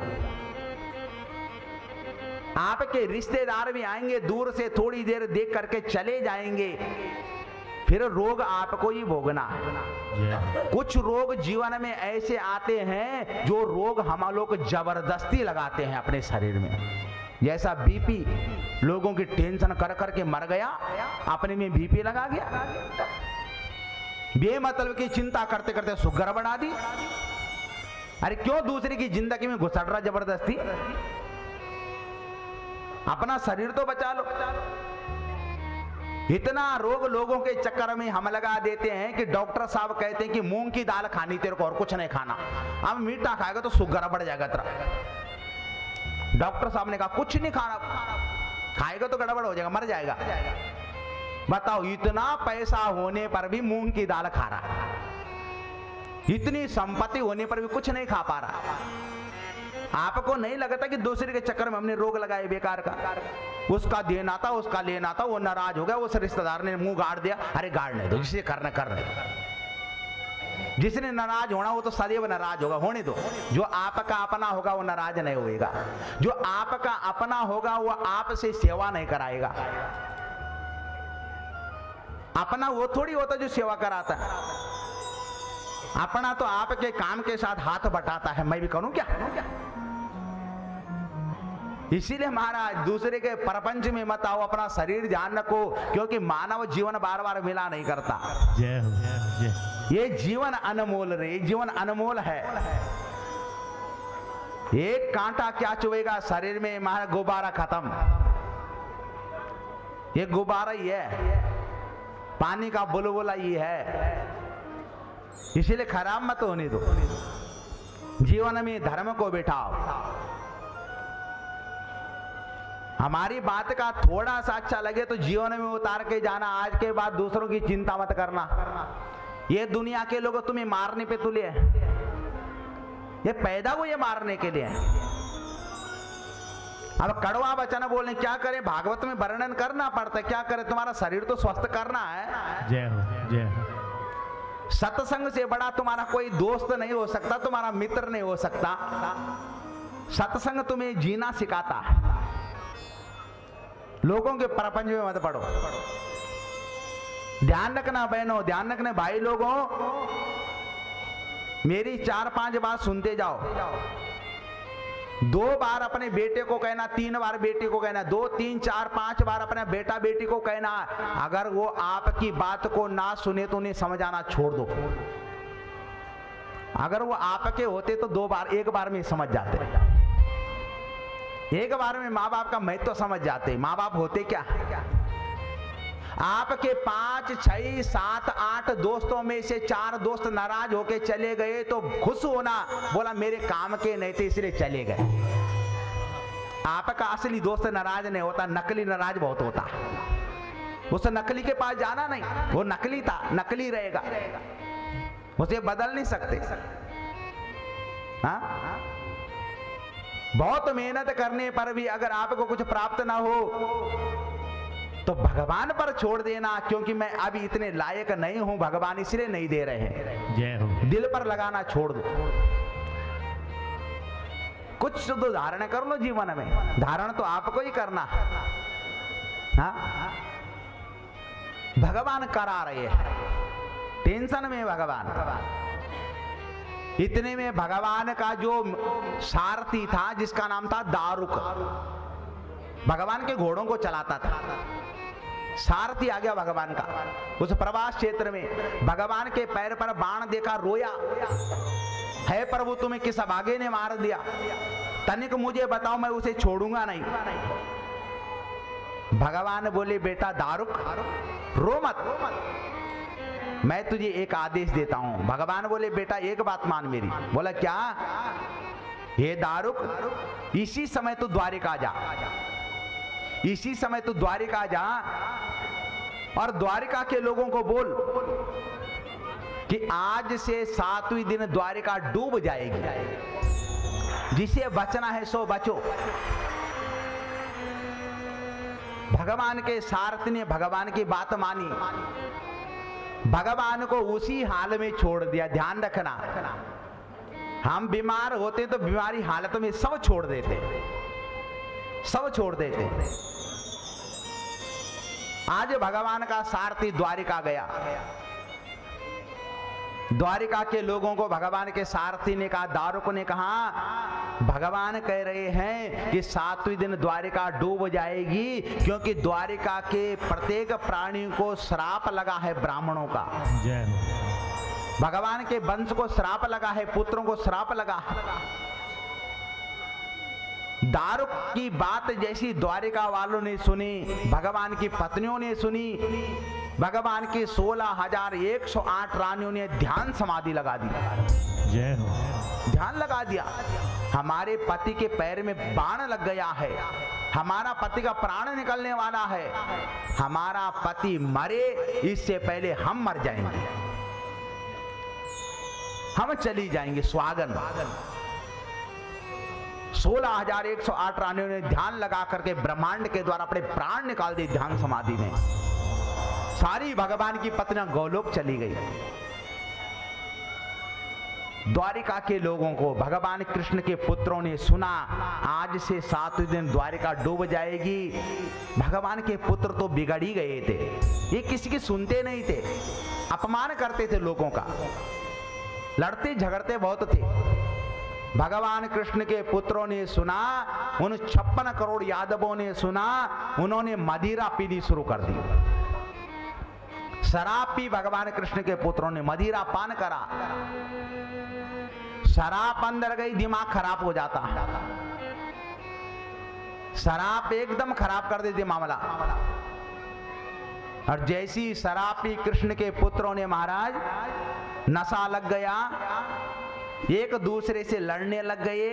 [SPEAKER 1] आपके रिश्तेदार भी आएंगे दूर से, थोड़ी देर देख करके चले जाएंगे, फिर रोग आपको ही भोगना है। कुछ रोग जीवन में ऐसे आते हैं जो रोग हम लोग जबरदस्ती लगाते हैं अपने शरीर में। जैसा बीपी, लोगों की टेंशन कर करके मर गया, अपने में बीपी लगा गया। बेमतलब की चिंता करते करते शुगर बढ़ा दी। अरे क्यों दूसरे की जिंदगी में घुसड़ रहा जबरदस्ती? अपना शरीर तो बचा लो। इतना रोग लोगों के चक्कर में हम लगा देते हैं कि डॉक्टर साहब कहते हैं कि मूंग की दाल खानी तेरे को और कुछ नहीं खाना, अब मीठा खाएगा तो शुगर बढ़ जाएगा तेरा। डॉक्टर साहब ने कहा कुछ नहीं खाना, खाएगा तो गड़बड़ हो जाएगा, मर जाएगा। बताओ, इतना पैसा होने पर भी मूंग की दाल खा रहा है, इतनी संपत्ति होने पर भी कुछ नहीं खा पा रहा। आपको नहीं लगता कि दूसरे के चक्कर में हमने रोग लगाए बेकार का? उसका देना था, उसका लेना था, वो नाराज हो गया, उस रिश्तेदार ने मुंह गाड़ दिया। अरे गाड़ने दो, जिसे करना कर रहे। जिसने नाराज होना वो तो सदैव नाराज होगा, होने दो। जो आपका अपना होगा वो नाराज नहीं होगा। जो आपका अपना होगा वो आपसे सेवा नहीं कराएगा। अपना वो थोड़ी होता जो सेवा कराता है। अपना तो आपके काम के साथ हाथ बटाता है। मैं भी करूं क्या? इसीलिए महाराज दूसरे के प्रपंच में मत आओ, अपना शरीर ध्यान रखो, क्योंकि मानव जीवन बार बार मिला नहीं करता।
[SPEAKER 2] जय हो जय।
[SPEAKER 1] ये जीवन अनमोल रे, जीवन अनमोल है। एक कांटा क्या चुभेगा शरीर में, महाराज गुब्बारा खत्म। ये गुब्बारा ही है, पानी का बुलबुला ही है। इसीलिए खराब मत होने दो, जीवन में धर्म को बिठाओ। हमारी बात का थोड़ा सा अच्छा लगे तो जीवन में उतार के जाना। आज के बाद दूसरों की चिंता मत करना। ये दुनिया के लोग तुम्हें मारने पे तुले हैं, ये पैदा हुए मारने के लिए। अब कड़वा वचन बोलने क्या करे, भागवत में वर्णन करना पड़ता है। क्या करे, तुम्हारा शरीर तो स्वस्थ करना है।
[SPEAKER 2] जय हो जय हो।
[SPEAKER 1] सत्संग से बड़ा तुम्हारा कोई दोस्त नहीं हो सकता, तुम्हारा मित्र नहीं हो सकता। सत्संग तुम्हें जीना सिखाता है। लोगों के प्रपंच में मत पड़ो। ध्यान रखना बहनों, ध्यान रखना भाई लोगों, मेरी 4-5 बात सुनते जाओ। 2 बार अपने बेटे को कहना, 3 बार बेटी को कहना, 2, 3, 4, 5 बार अपने बेटा बेटी को कहना। अगर वो आपकी बात को ना सुने तो उन्हें समझाना छोड़ दो। अगर वो आपके होते तो 2 बार, 1 बार में समझ जाते। 1 बार में माँ बाप का महत्व तो समझ जाते। माँ बाप होते क्या, आपके 5, 6, 7, 8 दोस्तों में से 4 दोस्त नाराज होके चले गए तो खुश होना, बोला मेरे काम के नहीं थे इसलिए चले गए। आपका असली दोस्त नाराज नहीं होता, नकली नाराज बहुत होता। उस नकली के पास जाना नहीं, वो नकली था, नकली रहेगा, उसे बदल नहीं सकते। हाँ, बहुत मेहनत करने पर भी अगर आपको कुछ प्राप्त ना हो तो भगवान पर छोड़ देना, क्योंकि मैं अभी इतने लायक नहीं हूं, भगवान इसलिए नहीं दे रहे हैं।
[SPEAKER 2] जय हो।
[SPEAKER 1] दिल पर लगाना छोड़ दो। कुछ तो धारण कर लो जीवन में, धारण तो आपको ही करना। हाँ, भगवान करा रहे हैं, टेंशन में भगवान। इतने में भगवान का जो सारथी था जिसका नाम था दारुक, भगवान के घोड़ों को चलाता था, सारथी आ गया भगवान का। उस प्रवास क्षेत्र में भगवान के पैर पर बाण देखा, रोया, है प्रभु तुम्हें किस अभागे ने मार दिया, तनिक मुझे बताओ, मैं उसे छोड़ूंगा नहीं। भगवान बोले बेटा दारुक रो मत, मैं तुझे एक आदेश देता हूं। भगवान बोले बेटा एक बात मान मेरी। बोला क्या? हे दारुक, इसी समय तू द्वारिका जा, इसी समय तू द्वारिका जा और द्वारिका के लोगों को बोल कि आज से 7वें दिन द्वारिका डूब जाएगी, जिसे बचना है सो बचो। भगवान के सारथी ने भगवान की बात मानी, भगवान को उसी हाल में छोड़ दिया। ध्यान रखना, हम बीमार होते तो बीमारी हालत में सब छोड़ देते, सब छोड़ देते। आज भगवान का सारथी द्वारिका गया, द्वारिका के लोगों को भगवान के सारथी ने कहा, दारुक ने कहा भगवान कह रहे हैं कि 7वें दिन द्वारिका डूब जाएगी, क्योंकि द्वारिका के प्रत्येक प्राणी को श्राप लगा है ब्राह्मणों का। भगवान के वंश को श्राप लगा है, पुत्रों को श्राप लगा है। दारुक की बात जैसी द्वारिका वालों ने सुनी, भगवान की पत्नियों ने सुनी, भगवान की 16,108 रानियों ने ध्यान समाधि लगा दी।
[SPEAKER 2] जय हो।
[SPEAKER 1] ध्यान लगा दिया। हमारे पति के पैर में बाण लग गया है, हमारा पति का प्राण निकलने वाला है, हमारा पति मरे इससे पहले हम मर जाएंगे, हम चली जाएंगे स्वागन। 16,108 रानियों ने ध्यान लगा करके ब्रह्मांड के द्वारा अपने प्राण निकाल दिए ध्यान समाधि में। सारी भगवान की पत्नियां गोलोक चली गई। द्वारिका के लोगों को भगवान कृष्ण के पुत्रों ने सुना, आज से 7वें दिन द्वारिका डूब जाएगी। भगवान के पुत्र तो बिगड़ ही गए थे, ये किसी की सुनते नहीं थे, अपमान करते थे लोगों का, लड़ते झगड़ते बहुत थे। भगवान कृष्ण के पुत्रों ने सुना, उन 56 करोड़ यादवों ने सुना, उन्होंने मदिरा पीनी शुरू कर दी। शराब पी भगवान कृष्ण के पुत्रों ने, मदिरा पान करा। शराब अंदर गई, दिमाग खराब हो जाता। शराब एकदम खराब कर देती मामला। और जैसी शराब पी कृष्ण के पुत्रों ने महाराज, नशा लग गया, एक दूसरे से लड़ने लग गए।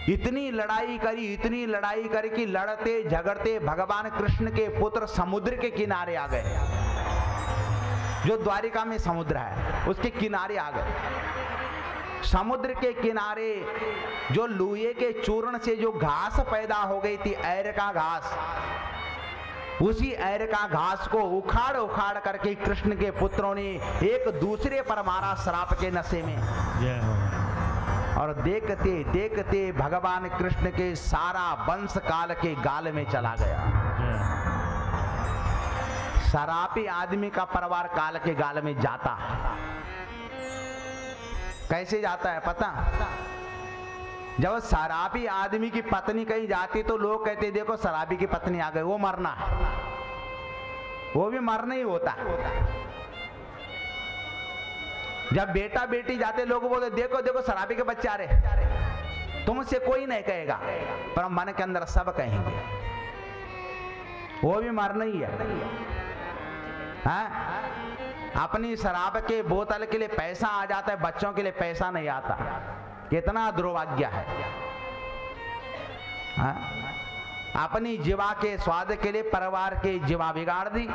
[SPEAKER 1] इतनी लड़ाई करी कि लड़ते झगड़ते भगवान कृष्ण के पुत्र समुद्र के किनारे आ गए। जो द्वारिका में समुद्र है उसके किनारे आ गए। समुद्र के किनारे जो लोहे के चूर्ण से जो घास पैदा हो गई थी, ऐर का घास, उसी ऐर का घास को उखाड़ उखाड़ करके कृष्ण के पुत्रों ने एक दूसरे पर मारा श्राप के नशे में। और देखते देखते भगवान कृष्ण के सारा वंश काल के गाल में चला गया। शराबी आदमी का परिवार काल के गाल में जाता है। कैसे जाता है पता? जब शराबी आदमी की पत्नी कहीं जाती तो लोग कहते देखो शराबी की पत्नी आ गई, वो मरना है। वो भी मरना ही होता है। जब बेटा बेटी जाते लोग बोलते देखो देखो शराबी के बच्चे आ रहे। तुमसे कोई नहीं कहेगा, पर मन के अंदर सब कहेंगे वो भी मरना ही है। अपनी शराब के बोतल के लिए पैसा आ जाता है, बच्चों के लिए पैसा नहीं आता। कितना दुर्भाग्य है। अपनी जीवा के स्वाद के लिए परिवार के जीवा बिगाड़ दी,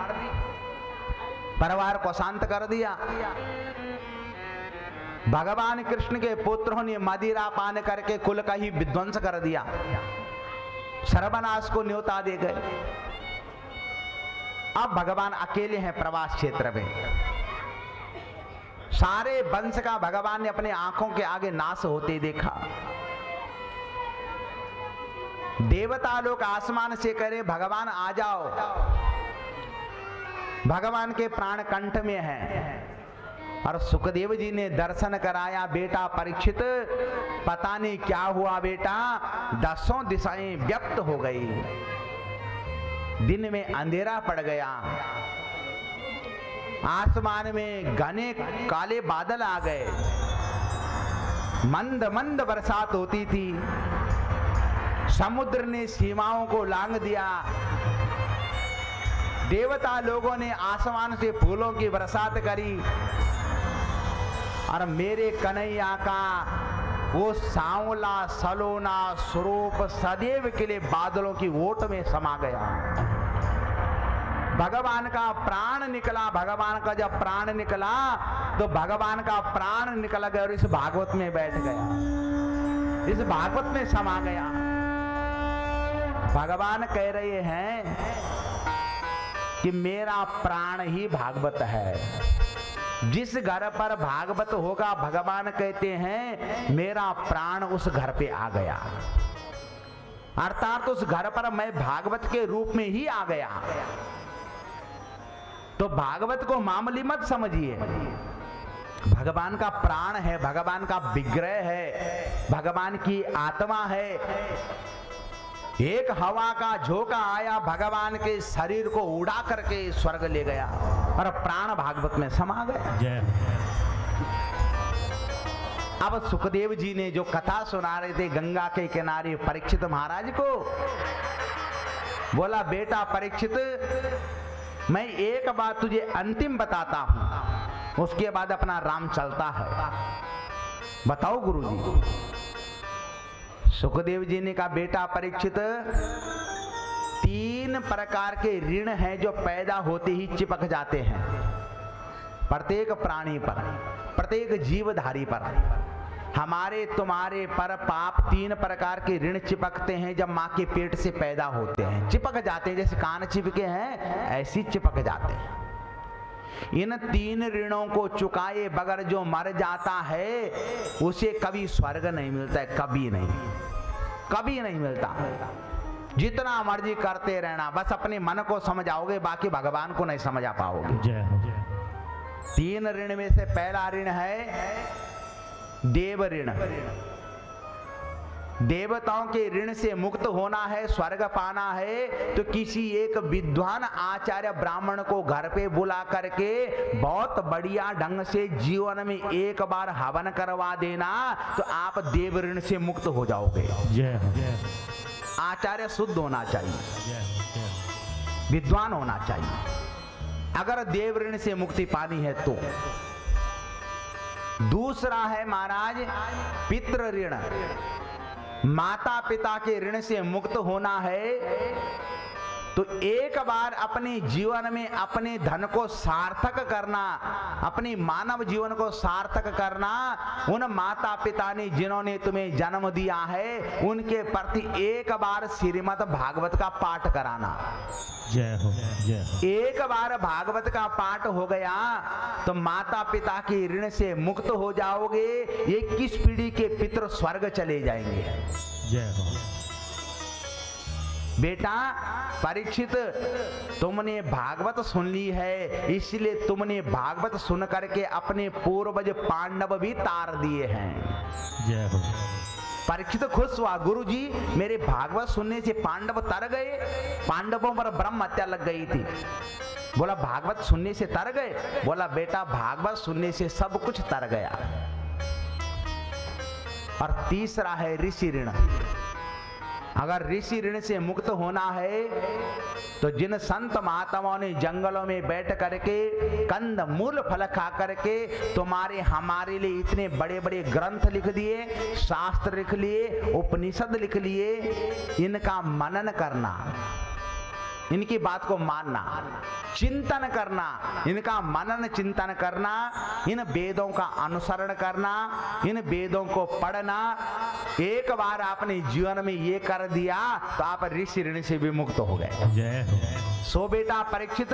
[SPEAKER 1] परिवार को शांत कर दिया। भगवान कृष्ण के पुत्रों ने मदिरा पान करके कुल का ही विध्वंस कर दिया, सर्वनाश को न्योता दे गए। अब भगवान अकेले हैं प्रवास क्षेत्र में। सारे वंश का भगवान ने अपने आंखों के आगे नाश होते देखा। देवता लोग आसमान से करे भगवान आ जाओ। भगवान के प्राण कंठ में है। और सुखदेव जी ने दर्शन कराया, बेटा परीक्षित पता नहीं क्या हुआ बेटा, 10 दिशाएं व्यक्त हो गई, दिन में अंधेरा पड़ गया, आसमान में घने काले बादल आ गए, मंद मंद बरसात होती थी, समुद्र ने सीमाओं को लांघ दिया, देवता लोगों ने आसमान से फूलों की बरसात करी, और मेरे कन्हैया का वो सांवला सलोना स्वरूप सदैव के लिए बादलों की ओट में समा गया। भगवान का प्राण निकला। भगवान का जब प्राण निकला तो भगवान का प्राण निकल गया और इस भागवत में बैठ गया, इस भागवत में समा गया। भगवान कह रहे हैं कि मेरा प्राण ही भागवत है। जिस घर पर भागवत होगा भगवान कहते हैं मेरा प्राण उस घर पे आ गया, अर्थात उस घर पर मैं भागवत के रूप में ही आ गया। तो भागवत को मामूली मत समझिए। भगवान का प्राण है, भगवान का विग्रह है, भगवान की आत्मा है। एक हवा का झोंका आया, भगवान के शरीर को उड़ा करके स्वर्ग ले गया और प्राण भागवत में समा गया। अब सुखदेव जी ने जो कथा सुना रहे थे गंगा के किनारे परीक्षित महाराज को, बोला बेटा परीक्षित मैं एक बात तुझे अंतिम बताता हूं, उसके बाद अपना राम चलता है। बताओ गुरुजी। सुखदेव जी ने कहा बेटा परीक्षित 3 प्रकार के ऋण हैं जो पैदा होते ही चिपक जाते हैं प्रत्येक प्राणी पर, प्रत्येक जीवधारी पर। हमारे तुम्हारे पर पाप 3 प्रकार के ऋण चिपकते हैं जब माँ के पेट से पैदा होते हैं, चिपक जाते हैं। जैसे कान चिपके हैं ऐसी चिपक जाते हैं। इन 3 ऋणों को चुकाए बगैर जो मर जाता है उसे कभी स्वर्ग नहीं मिलता है, कभी नहीं, कभी नहीं मिलता। जितना मर्जी करते रहना, बस अपने मन को समझाओगे, बाकी भगवान को नहीं समझा पाओगे। 3 ऋण में से पहला ऋण है देव ऋण, देवताओं के ऋण से मुक्त होना है, स्वर्ग पाना है, तो किसी एक विद्वान आचार्य ब्राह्मण को घर पे बुला करके बहुत बढ़िया ढंग से जीवन में एक बार हवन करवा देना, तो आप देव ऋण से मुक्त हो जाओगे।
[SPEAKER 2] जय हो।
[SPEAKER 1] आचार्य शुद्ध होना चाहिए,
[SPEAKER 2] जय हो।
[SPEAKER 1] विद्वान होना चाहिए, अगर देव ऋण से मुक्ति पानी है तो। दूसरा है महाराज पितृ ऋण, माता पिता के ऋण से मुक्त होना है तो एक बार अपने जीवन में अपने धन को सार्थक करना, अपनी मानव जीवन को सार्थक करना, उन माता पिता ने जिन्होंने तुम्हें जन्म दिया है उनके प्रति एक बार श्रीमद् भागवत का पाठ कराना।
[SPEAKER 2] जय हो। जय हो।
[SPEAKER 1] एक बार भागवत का पाठ हो गया तो माता पिता के ऋण से मुक्त हो जाओगे, 21 पीढ़ी के पितृ स्वर्ग चले जाएंगे।
[SPEAKER 2] जय हो।
[SPEAKER 1] बेटा परीक्षित, तुमने भागवत सुन ली है, इसलिए तुमने भागवत सुन करके अपने पूर्वज पांडव भी तार दिए हैं।
[SPEAKER 2] जय हो।
[SPEAKER 1] परीक्षित खुश हुआ, गुरुजी मेरे भागवत सुनने से पांडव तर गए, पांडवों पर ब्रह्म हत्या लग गई थी। बोला भागवत सुनने से तर गए? बोला बेटा भागवत सुनने से सब कुछ तर गया। और तीसरा है ऋषि ऋण, अगर ऋषि ऋण से मुक्त होना है तो जिन संत महात्माओं ने जंगलों में बैठ करके कंद मूल फल खा करके तुम्हारे हमारे लिए इतने बड़े बड़े ग्रंथ लिख दिए, शास्त्र लिख लिए, उपनिषद लिख लिए, इनका मनन करना, इनकी बात को मानना, चिंतन करना, इनका मनन चिंतन करना, इन वेदों का अनुसरण करना, इन वेदों को पढ़ना, एक बार आपने जीवन में ये कर दिया तो आप ऋषि ऋण से भी मुक्त हो गए।
[SPEAKER 2] जय हो।
[SPEAKER 1] सो बेटा परीक्षित,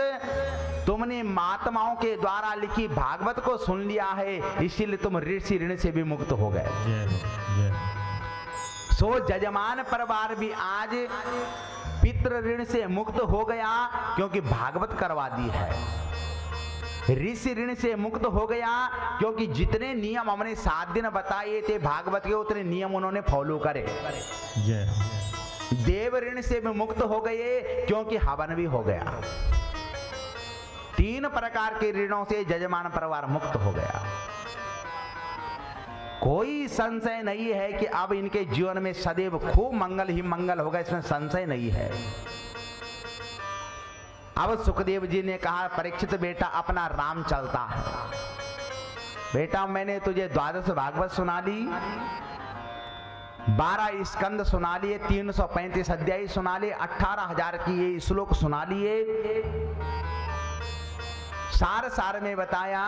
[SPEAKER 1] तुमने महात्माओं के द्वारा लिखी भागवत को सुन लिया है, इसीलिए तुम ऋषि ऋण से भी मुक्त हो गए।
[SPEAKER 2] जय हो। जय हो।
[SPEAKER 1] सो जजमान परिवार भी आज पितृ ऋण से मुक्त हो गया क्योंकि भागवत करवा दी है। ऋषि ऋण से मुक्त हो गया क्योंकि जितने नियम हमने 7 दिन बताए थे भागवत के, उतने नियम उन्होंने फॉलो करे।
[SPEAKER 2] जय हो।
[SPEAKER 1] देव ऋण से भी मुक्त हो गए क्योंकि हवन भी हो गया। 3 प्रकार के ऋणों से जजमान परिवार मुक्त हो गया। कोई संशय नहीं है कि अब इनके जीवन में सदैव खूब मंगल ही मंगल होगा, इसमें संशय नहीं है। अब सुखदेव जी ने कहा परीक्षित बेटा अपना राम चलता है। बेटा मैंने तुझे 12 भागवत सुना ली, 12 स्कंद सुना लिए, 335 अध्याय सुना लिए, 18,000 की ये श्लोक सुना लिए, सार में बताया।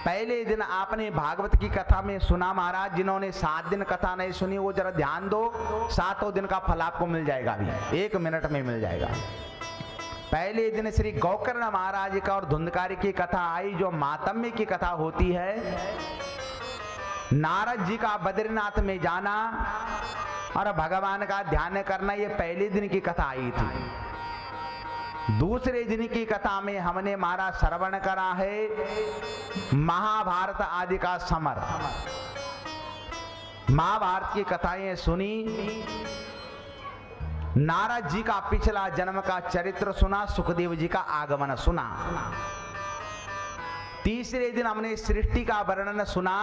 [SPEAKER 1] पहले दिन आपने भागवत की कथा में सुना महाराज, जिन्होंने 7 दिन कथा नहीं सुनी वो जरा ध्यान दो, 7वें दिन का फल आपको मिल जाएगा, अभी 1 मिनट में मिल जाएगा। पहले दिन श्री गौकर्ण महाराज का और धुंधकारी की कथा आई, जो मातम्य की कथा होती है। नारद जी का बद्रीनाथ में जाना और भगवान का ध्यान करना, ये पहले दिन की कथा आई थी। दूसरे दिन की कथा में हमने महाराज श्रवण करा है महाभारत आदि का समर, महाभारत की कथाएं सुनी, नारद जी का पिछला जन्म का चरित्र सुना, सुखदेव जी का आगमन सुना। तीसरे दिन हमने सृष्टि का वर्णन सुना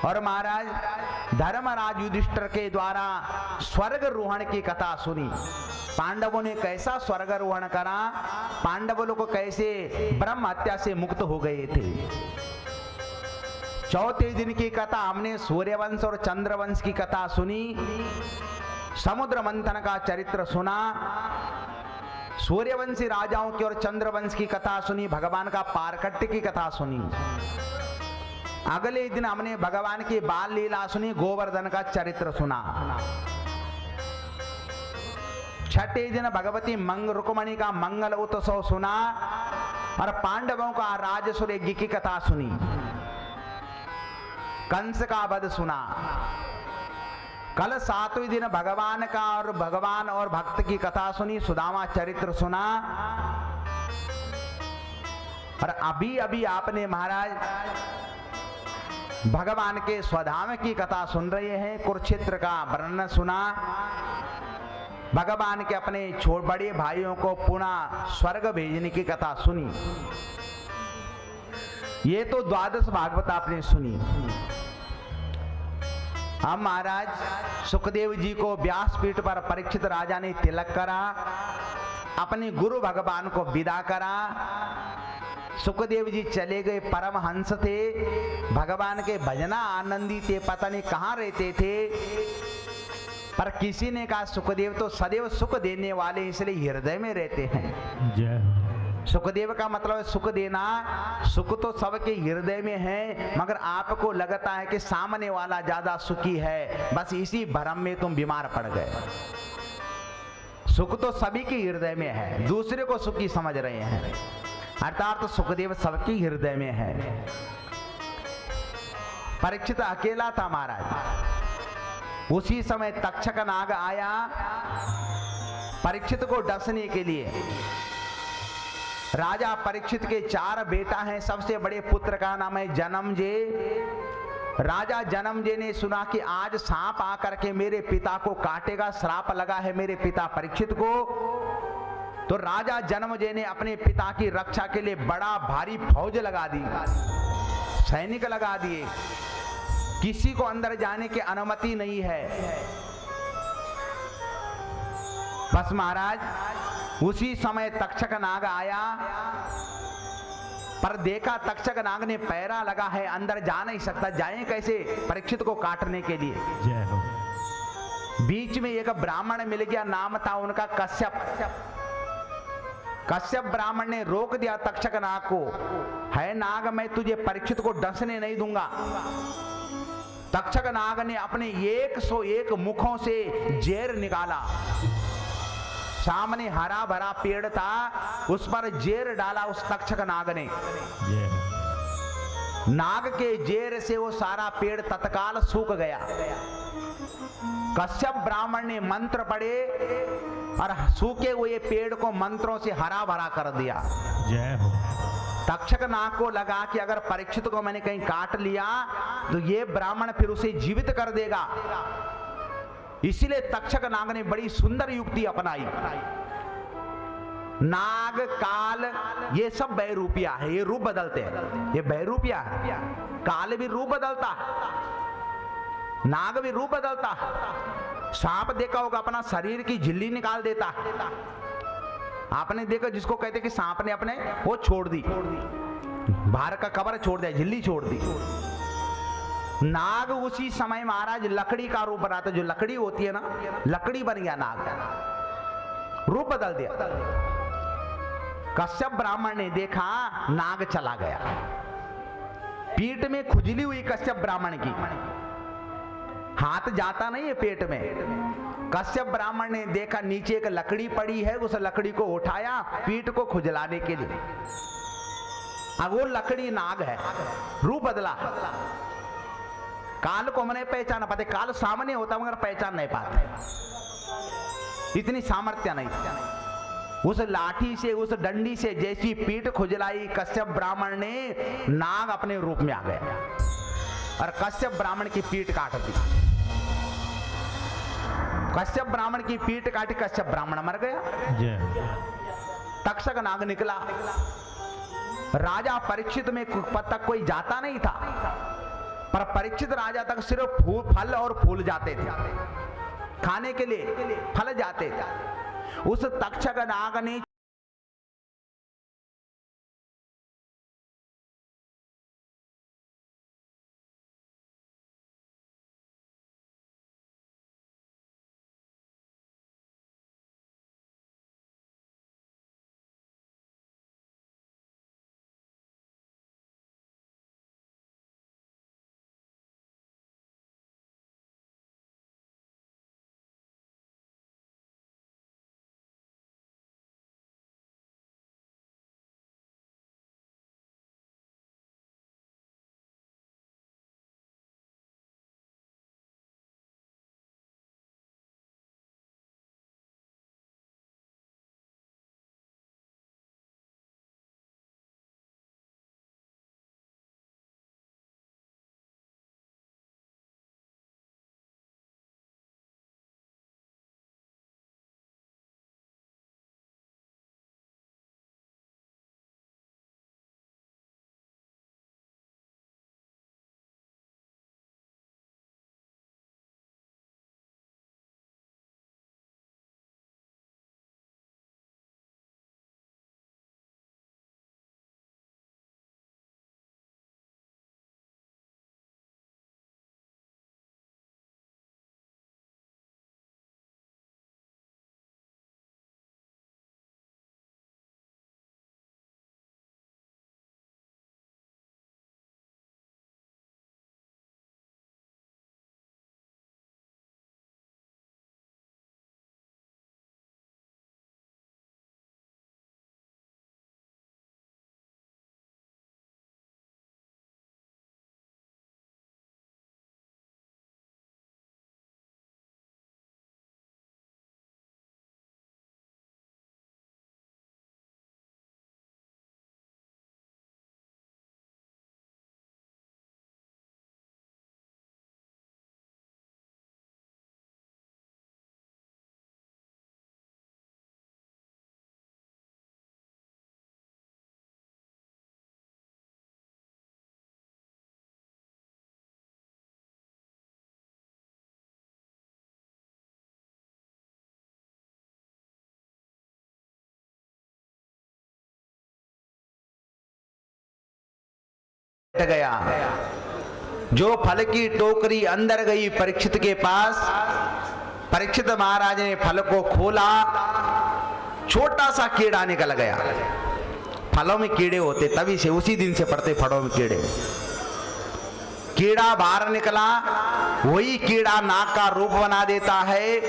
[SPEAKER 1] और महाराज धर्मराज युधिष्ठिर के द्वारा स्वर्ग रोहण की कथा सुनी। पांडवों ने कैसा स्वर्ग रोहण करा, पांडव लोग कैसे ब्रह्म हत्या से मुक्त हो गए थे। चौथे दिन की कथा हमने सूर्यवंश और चंद्रवंश की कथा सुनी, समुद्र मंथन का चरित्र सुना, सूर्यवंशी राजाओं की और चंद्रवंश की कथा सुनी, भगवान का पारकट्य की कथा सुनी। अगले दिन हमने भगवान की बाल लीला सुनी, गोवर्धन का चरित्र सुना। छठे दिन भगवती रुक्मणी का मंगल उत्सव सुना और पांडवों का राजसूय यज्ञ की कथा सुनी, कंस का वध सुना। कल 7वें दिन भगवान का और भगवान और भक्त की कथा सुनी, सुदामा चरित्र सुना। और अभी अभी आपने महाराज भगवान के स्वधाम की कथा सुन रहे हैं, कुरुक्षेत्र का वर्णन सुना, भगवान के अपने बड़े भाइयों को पुनः स्वर्ग भेजने की कथा सुनी। ये तो द्वादश भागवत आपने सुनी। अब महाराज सुखदेव जी को व्यासपीठ पर परीक्षित राजा ने तिलक करा, अपने गुरु भगवान को विदा करा। सुखदेव जी चले गए, परमहंस थे, भगवान के भजना आनंदी थे, पता नहीं कहाँ रहते थे। पर किसी ने कहा सुखदेव तो सदैव सुख देने वाले इसलिए हृदय में रहते हैं।
[SPEAKER 2] जय
[SPEAKER 1] सुखदेव का मतलब है सुख देना। सुख तो सबके हृदय में है, मगर आपको लगता है कि सामने वाला ज्यादा सुखी है, बस इसी भ्रम में तुम बीमार पड़ गए। सुख तो सभी के हृदय में है, दूसरे को सुखी समझ रहे हैं, अर्थात तो सुखदेव सबके हृदय में है। परीक्षित अकेला था महाराज। उसी समय तक्षक नाग आया परीक्षित को डसने के लिए। राजा परीक्षित के 4 बेटा हैं, सबसे बड़े पुत्र का नाम है जनमजेय। राजा जनमजेय ने सुना कि आज सांप आकर के मेरे पिता को काटेगा, श्राप लगा है मेरे पिता परीक्षित को। तो राजा जनमजेय ने अपने पिता की रक्षा के लिए बड़ा भारी फौज लगा दी, सैनिक लगा दिए, किसी को अंदर जाने की अनुमति नहीं है। बस महाराज उसी समय तक्षक नाग आया, पर देखा तक्षक नाग ने पैरा लगा है, अंदर जा नहीं सकता, जाए कैसे परीक्षित को काटने के लिए।
[SPEAKER 2] जय हो।
[SPEAKER 1] बीच में एक ब्राह्मण मिल गया, नाम था उनका कश्यप। कश्यप ब्राह्मण ने रोक दिया तक्षक नाग को, है नाग मैं तुझे परीक्षित को डसने नहीं दूंगा। तक्षक नाग ने अपने 101 मुखों से जेर निकाला। सामने हरा भरा पेड़ था, उस पर जेर डाला उस तक्षक नाग ने। नाग के जेर से वो सारा पेड़ तत्काल सूख गया। कश्यप ब्राह्मण ने मंत्र पढ़े और सूखे हुए पेड़ को मंत्रों से हरा भरा कर दिया।
[SPEAKER 2] जय हो।
[SPEAKER 1] तक्षक नाग को लगा कि अगर परीक्षित को मैंने कहीं काट लिया तो ये ब्राह्मण फिर उसे जीवित कर देगा। इसलिए तक्षक नाग ने बड़ी सुंदर युक्ति अपनाई। नाग काल ये सब बहरूपिया है, ये रूप बदलते हैं, ये बहरूपिया है। काल भी रूप बदलता, नाग भी रूप बदलता। सांप देखा होगा अपना शरीर की झिल्ली निकाल देता। आपने देखा जिसको कहते कि सांप ने अपने वो छोड़ दी, बाहर का कवर छोड़ दिया, झिल्ली छोड़ दी। नाग उसी समय महाराज लकड़ी का रूप बनाता, जो लकड़ी होती है ना, लकड़ी बन गया नाग, रूप बदल दिया। कश्यप ब्राह्मण ने देखा नाग चला गया। पीठ में खुजली हुई कश्यप ब्राह्मण की, हाथ जाता नहीं है पेट में। कश्यप ब्राह्मण ने देखा नीचे एक लकड़ी पड़ी है, उस लकड़ी को उठाया पीठ को खुजलाने के लिए। अब वो लकड़ी नाग है, रूप बदला। काल को हमने पहचाना पाते, काल सामने होता मगर पहचान नहीं पाते, इतनी सामर्थ्य नहीं। उस लाठी से, उस डंडी से जैसी पीठ खुजलाई कश्यप ब्राह्मण ने, नाग अपने रूप में आ गया और कश्यप ब्राह्मण की पीठ काट दी। कश्यप ब्राह्मण की पीठ काटी, कश्यप ब्राह्मण मर गया। तक्षक नाग निकला। राजा परीक्षित में तक कोई जाता नहीं था, पर परीक्षित राजा तक सिर्फ फल और फूल जाते थे, खाने के लिए फल जाते थे। उस तक्षक नाग ने गया। जो फल की टोकरी अंदर गई परीक्षित के पास, परीक्षित महाराज ने फल को खोला, छोटा सा कीड़ा निकल गया। फलों में कीड़े होते, तभी से उसी दिन से पड़ते फलों में कीड़े। कीड़ा बाहर निकला, वही कीड़ा नाग का रूप बना देता है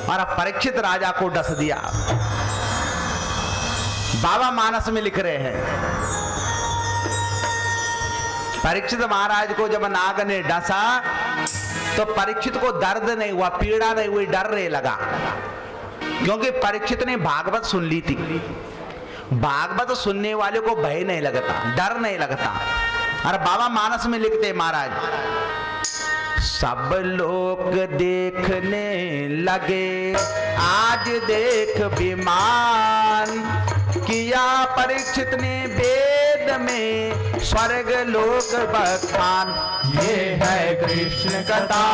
[SPEAKER 1] और परीक्षित राजा को डस दिया। बाबा मानस में लिख रहे हैं, परीक्षित महाराज को जब नाग ने डसा तो परीक्षित को दर्द नहीं हुआ, पीड़ा नहीं हुई, डरने लगा। क्योंकि परीक्षित ने भागवत सुन ली थी। भागवत सुनने वाले को भय नहीं लगता, डर नहीं लगता। और बाबा मानस में लिखते महाराज, सब लोग देखने लगे आज देख विमान, किया परीक्षित ने वेद में स्वर्ग लोक बखान।
[SPEAKER 3] ये है कृष्ण कथा,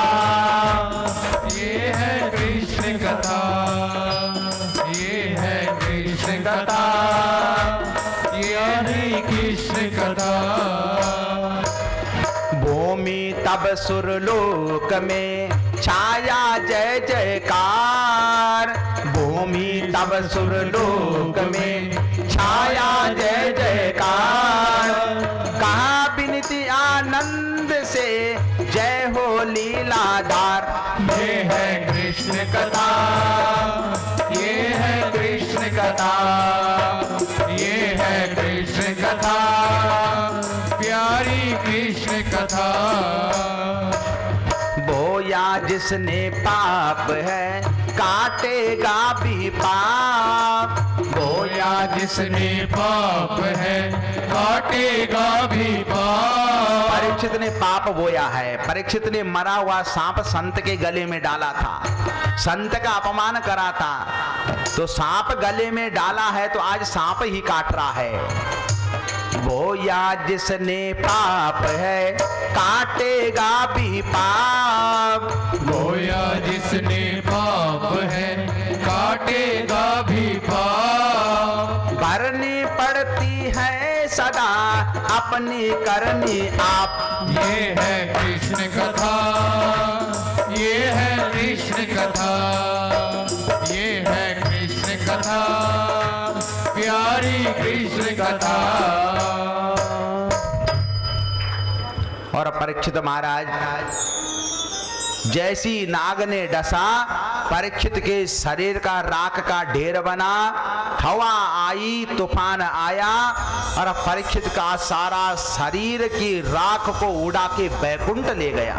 [SPEAKER 3] ये है कृष्ण कथा, ये है कृष्ण कथा, ये है कृष्ण कथा।
[SPEAKER 1] भूमि तब सुरलोक में छाया जय जयकार, भूमि तब सुरलोक में छाया जय जयकार। कहा विनती आनंद से जय हो लीलाधार।
[SPEAKER 3] ये है कृष्ण कथा, ये है कृष्ण कथा, ये है कृष्ण कथा, प्यारी कृष्ण कथा।
[SPEAKER 1] बोया जिसने पाप है काटेगा भी पाप,
[SPEAKER 3] बोया जिसने पाप है काटेगा भी पाप।
[SPEAKER 1] परीक्षित ने पाप बोया है। परीक्षित ने मरा हुआ सांप संत के गले में डाला था, संत का अपमान करा था, तो सांप गले में डाला है तो आज सांप ही काट रहा है। बोया जिसने पाप है काटेगा भी पाप,
[SPEAKER 3] बोया जिसने पाप है काटेगा भी पाप।
[SPEAKER 1] भरनी पड़ती है सदा अपनी करनी आप।
[SPEAKER 3] ये है कृष्ण कथा, ये है कृष्ण कथा, ये है कृष्ण कथा, प्यारी कृष्ण कथा।
[SPEAKER 1] और परीक्षित महाराज जैसी नाग ने डसा, परीक्षित के शरीर का राख का ढेर बना, हवा आई, तूफान आया और परीक्षित का सारा शरीर की राख को उड़ा के बैकुंठ ले गया।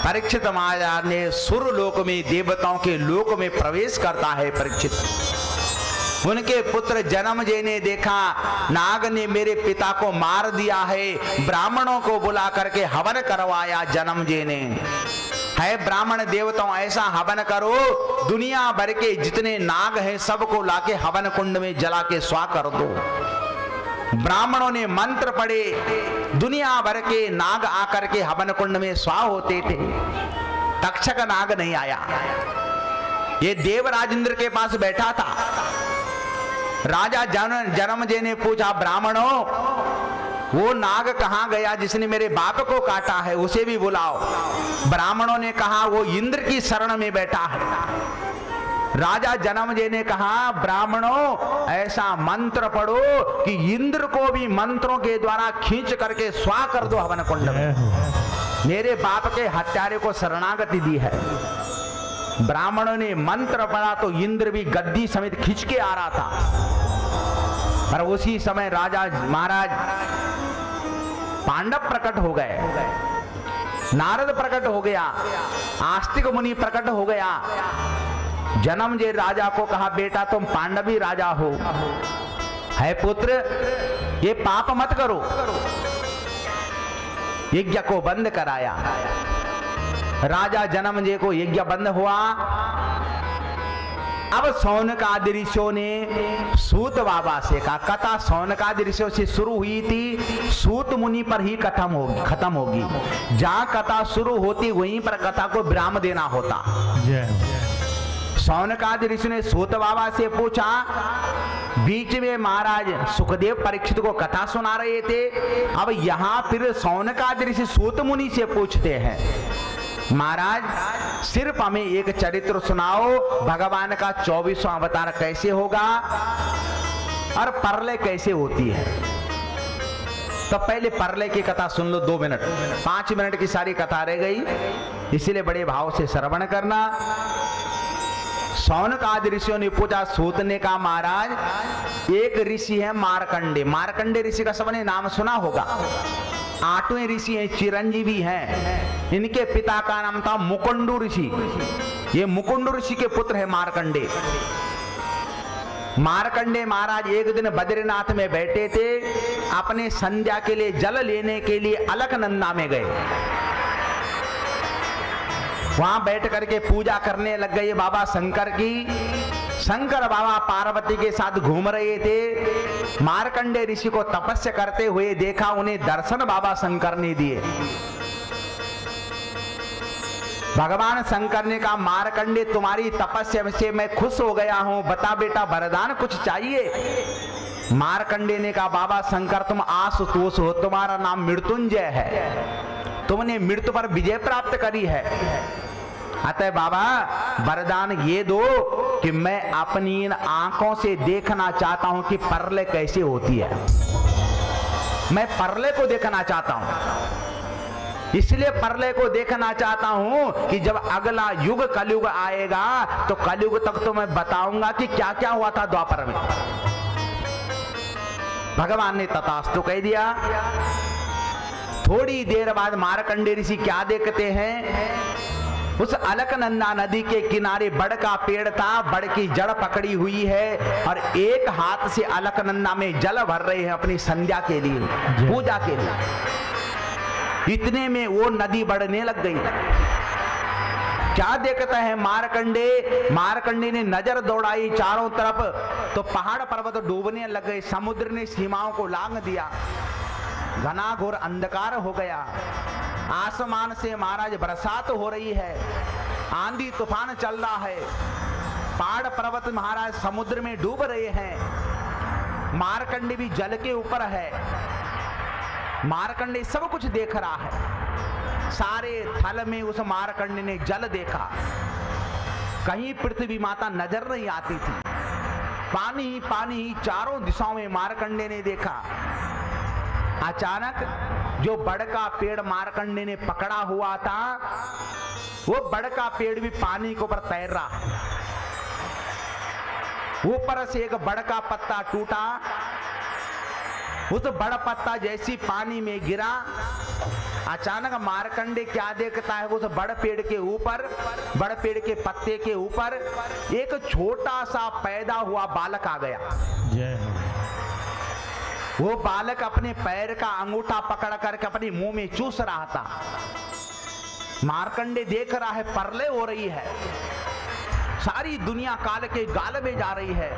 [SPEAKER 1] परीक्षित महाराज ने सुर लोक में, देवताओं के लोक में प्रवेश करता है परीक्षित। उनके पुत्र जन्मजय ने देखा नाग ने मेरे पिता को मार दिया है, ब्राह्मणों को बुला करके हवन करवाया जन्मजय ने। है ब्राह्मण देवताओं ऐसा हवन करो, दुनिया भर के जितने नाग हैं सबको लाके हवन कुंड में जला के स्वाह कर दो। ब्राह्मणों ने मंत्र पढ़े, दुनिया भर के नाग आकर के हवन कुंड में स्वाह होते थे। तक्षक नाग नहीं आया, ये देवराज इंद्र के पास बैठा था। राजा जन्मजय ने पूछा, ब्राह्मणों वो नाग कहां गया जिसने मेरे बाप को काटा है, उसे भी बुलाओ। ब्राह्मणों ने कहा वो इंद्र की शरण में बैठा है। राजा जन्मजय ने कहा, ब्राह्मणों ऐसा मंत्र पढ़ो कि इंद्र को भी मंत्रों के द्वारा खींच करके स्वाह कर दो हवन कुंड में। मेरे बाप के हत्यारे को शरणागति दी है। ब्राह्मणों ने मंत्र पढ़ा तो इंद्र भी गद्दी समेत खींच के आ रहा था। पर उसी समय राजा महाराज पांडव प्रकट हो गए, नारद प्रकट हो गया, आस्तिक मुनि प्रकट हो गया। जन्मजय राजा को कहा, बेटा तुम पांडवी राजा हो, है पुत्र ये पाप मत करो। यज्ञ को बंद कराया। राजा जन्मजय को यज्ञ बंद हुआ। अब सौनकादि ऋषियों ने सूत बाबा से कहा, कथा सौनकादि ऋषियों से शुरू हुई थी, सूत मुनि पर ही खत्म होगी। जहां कथा शुरू होती वहीं पर कथा को विराम देना होता। शौनकादि ऋषि ने सूत बाबा से पूछा। बीच में महाराज सुखदेव परीक्षित को कथा सुना रहे थे। अब यहां फिर शौनकादि ऋषि सूत मुनि से पूछते हैं, महाराज सिर्फ हमें एक चरित्र सुनाओ, भगवान का 24वां अवतार कैसे होगा और प्रलय कैसे होती है। तो पहले प्रलय की कथा सुन लो 2 मिनट, 5 मिनट की सारी कथा रह गई, इसलिए बड़े भाव से श्रवण करना। शौनकादि ऋषियों ने पूछा, सूत ने कहा, महाराज एक ऋषि है मार्कंडे। मार्कंडे ऋषि का सबने नाम सुना होगा। 8वें ऋषि हैं, चिरंजीवी हैं। इनके पिता का नाम था मुकुंडु ऋषि। ये मुकुंडु ऋषि के पुत्र है मार्कंडे। मार्कंडे महाराज एक दिन बद्रीनाथ में बैठे थे, अपने संध्या के लिए जल लेने के लिए अलकनंदा में गए। वहां बैठ करके पूजा करने लग गए बाबा शंकर की। शंकर बाबा पार्वती के साथ घूम रहे थे। मार्कंडे ऋषि को तपस्या करते हुए देखा, उन्हें दर्शन बाबा शंकर ने दिए। भगवान शंकर ने कहा, मार्कंडे तुम्हारी तपस्या से मैं खुश हो गया हूं, बता बेटा वरदान कुछ चाहिए। मार्कंडे ने कहा, बाबा शंकर तुम आशुतोष हो, तुम्हारा नाम मृत्युंजय है, तुमने मृत्यु पर विजय प्राप्त करी है। अतः बाबा वरदान ये दो कि मैं अपनी इन आंखों से देखना चाहता हूं कि प्रलय कैसे होती है। मैं प्रलय को देखना चाहता हूं, इसलिए प्रलय को देखना चाहता हूं कि जब अगला युग कलयुग आएगा तो कलयुग तक तो मैं बताऊंगा कि क्या क्या हुआ था द्वापर में। भगवान ने तथास्तु कह दिया। थोड़ी देर बाद मार्कंडे ऋषि क्या देखते हैं, उस अलकनंदा नदी के किनारे बड़ का पेड़ था, बड़ की जड़ पकड़ी हुई है और एक हाथ से अलकनंदा में जल भर रहे हैं अपनी संध्या के लिए, पूजा के लिए। इतने में वो नदी बढ़ने लग गई। क्या देखता है मार्कंडे, मार्कंडे ने नजर दौड़ाई चारों तरफ तो पहाड़ पर्वत डूबने लग गए। समुद्र ने सीमाओं को लांघ दिया, घना घोर अंधकार हो गया। आसमान से महाराज बरसात हो रही है, आंधी तूफान चल रहा है, पहाड़ पर्वत महाराज समुद्र में डूब रहे हैं। मार्कंडे भी जल के ऊपर है। मार्कंडे सब कुछ देख रहा है। सारे थल में उस मार्कंडे ने जल देखा, कहीं पृथ्वी माता नजर नहीं आती थी। पानी ही पानी ही चारों दिशाओं में मार्कंडे ने देखा। अचानक जो बड़ का पेड़ मार्कंडे ने पकड़ा हुआ था, वो बड़ का पेड़ भी पानी के ऊपर तैर रहा है। ऊपर से एक बड़ का पत्ता टूटा, उस बड़ पत्ता जैसी पानी में गिरा। अचानक मार्कंडे क्या देखता है, उस बड़ पेड़ के ऊपर, बड़ पेड़ के पत्ते के ऊपर एक छोटा सा पैदा हुआ बालक आ गया।
[SPEAKER 2] जय हो।
[SPEAKER 1] वो बालक अपने पैर का अंगूठा पकड़ करके अपने मुंह में चूस रहा था। मार्कंडे देख रहा है प्रलय हो रही है, सारी दुनिया काल के गाल में जा रही है।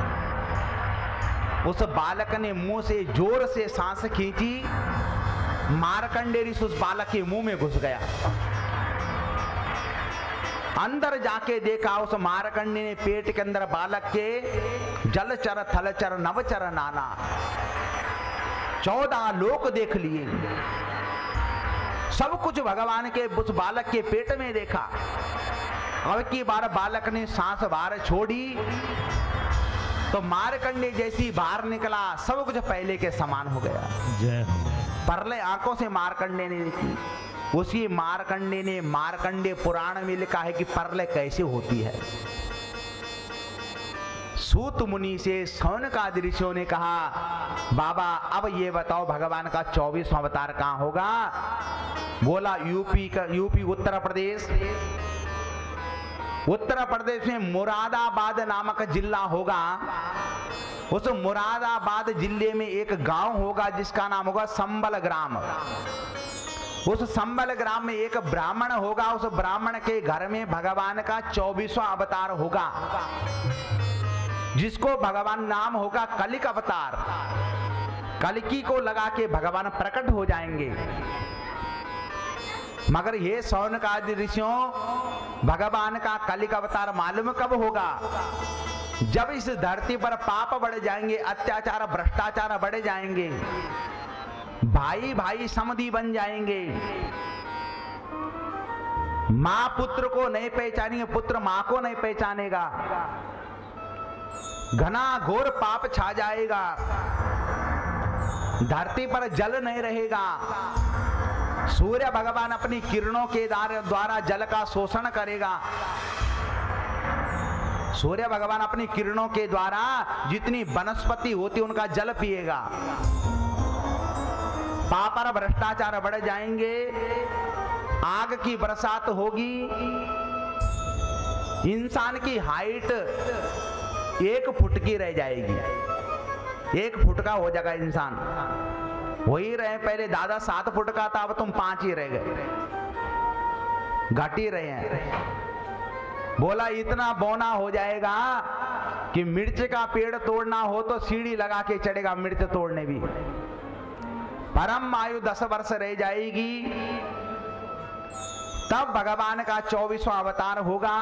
[SPEAKER 1] उस बालक ने मुंह से जोर से सांस खींची। मार्कंडे ऋषि उस बालक के मुंह में घुस गया। अंदर जाके देखा, उस मार्कंडे ने पेट के अंदर बालक के जलचर थलचर नवचर नाना 14 लोक देख लिए। सब कुछ भगवान के उस बालक के पेट में देखा। अब की बार बालक ने सांस बाहर छोड़ी तो मार्कंडे जैसी बाहर निकला, सब कुछ पहले के समान हो गया।
[SPEAKER 2] जय हो।
[SPEAKER 1] प्रलय आंखों से मार्कंडे ने देखी। उसी मार्कंडे ने मार्कंडे पुराण में लिखा है कि प्रलय कैसे होती है। सूत मुनि से शौनकादि ऋषियों ने कहा, बाबा अब ये बताओ भगवान का 24वां अवतार कहां होगा। बोला यूपी उत्तर प्रदेश। उत्तर प्रदेश में मुरादाबाद नामक जिला होगा। उस मुरादाबाद जिले में एक गांव होगा जिसका नाम होगा संबल ग्राम। उस संबल ग्राम में एक ब्राह्मण होगा। उस ब्राह्मण के घर में भगवान का 24वां अवतार होगा, जिसको भगवान नाम होगा कलिक अवतार। कलिकी को लगा के भगवान प्रकट हो जाएंगे। मगर ये शौनकादि ऋषियों भगवान का कलिक अवतार मालूम कब होगा? जब इस धरती पर पाप बढ़ जाएंगे, अत्याचार भ्रष्टाचार बढ़ जाएंगे, भाई भाई समधी बन जाएंगे, मां पुत्र को नहीं पहचानेंगे, पुत्र मां को नहीं पहचानेगा, घना घोर पाप छा जाएगा, धरती पर जल नहीं रहेगा, सूर्य भगवान अपनी किरणों के द्वारा जल का शोषण करेगा, सूर्य भगवान अपनी किरणों के द्वारा जितनी वनस्पति होती उनका जल पिएगा, पाप और भ्रष्टाचार बढ़ जाएंगे, आग की बरसात होगी, इंसान की हाइट 1 फुट की रह जाएगी, 1 फुट का हो जाएगा इंसान। वही रहे पहले दादा 7 फुट का था, अब तुम 5 ही रह गए, घट ही रहे हैं। बोला इतना बौना हो जाएगा कि मिर्च का पेड़ तोड़ना हो तो सीढ़ी लगा के चढ़ेगा मिर्च तोड़ने भी। परम आयु 10 वर्ष रह जाएगी, तब भगवान का 24वां अवतार होगा।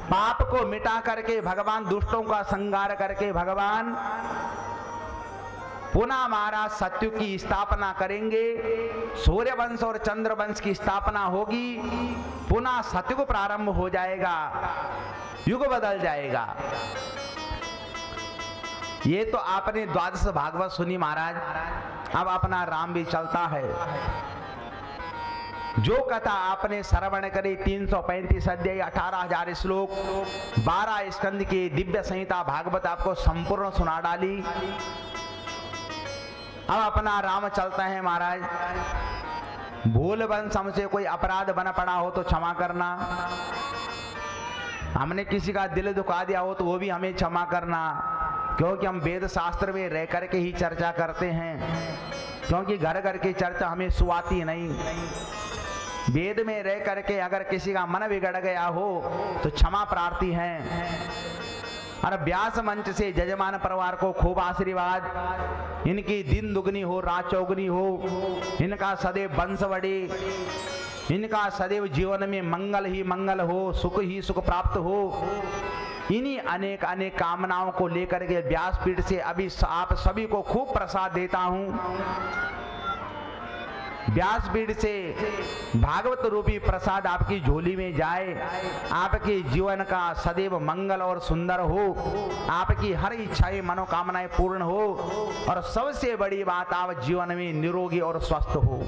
[SPEAKER 1] पाप को मिटा करके भगवान दुष्टों का संहार करके भगवान पुनः महाराज सत्युग की स्थापना करेंगे, सूर्य वंश और चंद्र वंश की स्थापना होगी, पुनः सत्युग प्रारंभ हो जाएगा, युग बदल जाएगा। ये तो आपने द्वादश भागवत सुनी महाराज, अब अपना राम भी चलता है। जो कथा आपने श्रवण करी 335 अध्याय 18,000 श्लोक 12 स्कंद की दिव्य संहिता भागवत आपको संपूर्ण सुना डाली। अब अपना राम चलता है महाराज। भूल वंश हमसे कोई अपराध बना पड़ा हो तो क्षमा करना, हमने किसी का दिल दुखा दिया हो तो वो भी हमें क्षमा करना, क्योंकि हम वेद शास्त्र में रह करके ही चर्चा करते हैं, क्योंकि घर घर की चर्चा हमें सुहाती नहीं। वेद में रह करके अगर किसी का मन बिगड़ गया हो तो क्षमा प्रार्थी हैं। और व्यास मंच से जजमान परिवार को खूब आशीर्वाद, इनकी दिन दुगनी हो रात चौगनी हो, इनका सदैव वंश बढ़े, इनका सदैव जीवन में मंगल ही मंगल हो, सुख ही सुख प्राप्त हो। इन्हीं अनेक अनेक कामनाओं को लेकर के व्यासपीठ से अभी आप सभी को खूब प्रसाद देता हूं। व्यासपीठ से भागवत रूपी प्रसाद आपकी झोली में जाए, आपके जीवन का सदैव मंगल और सुंदर हो, आपकी हर इच्छाएं मनोकामनाएं पूर्ण हो, और सबसे बड़ी बात आप जीवन में निरोगी और स्वस्थ हो।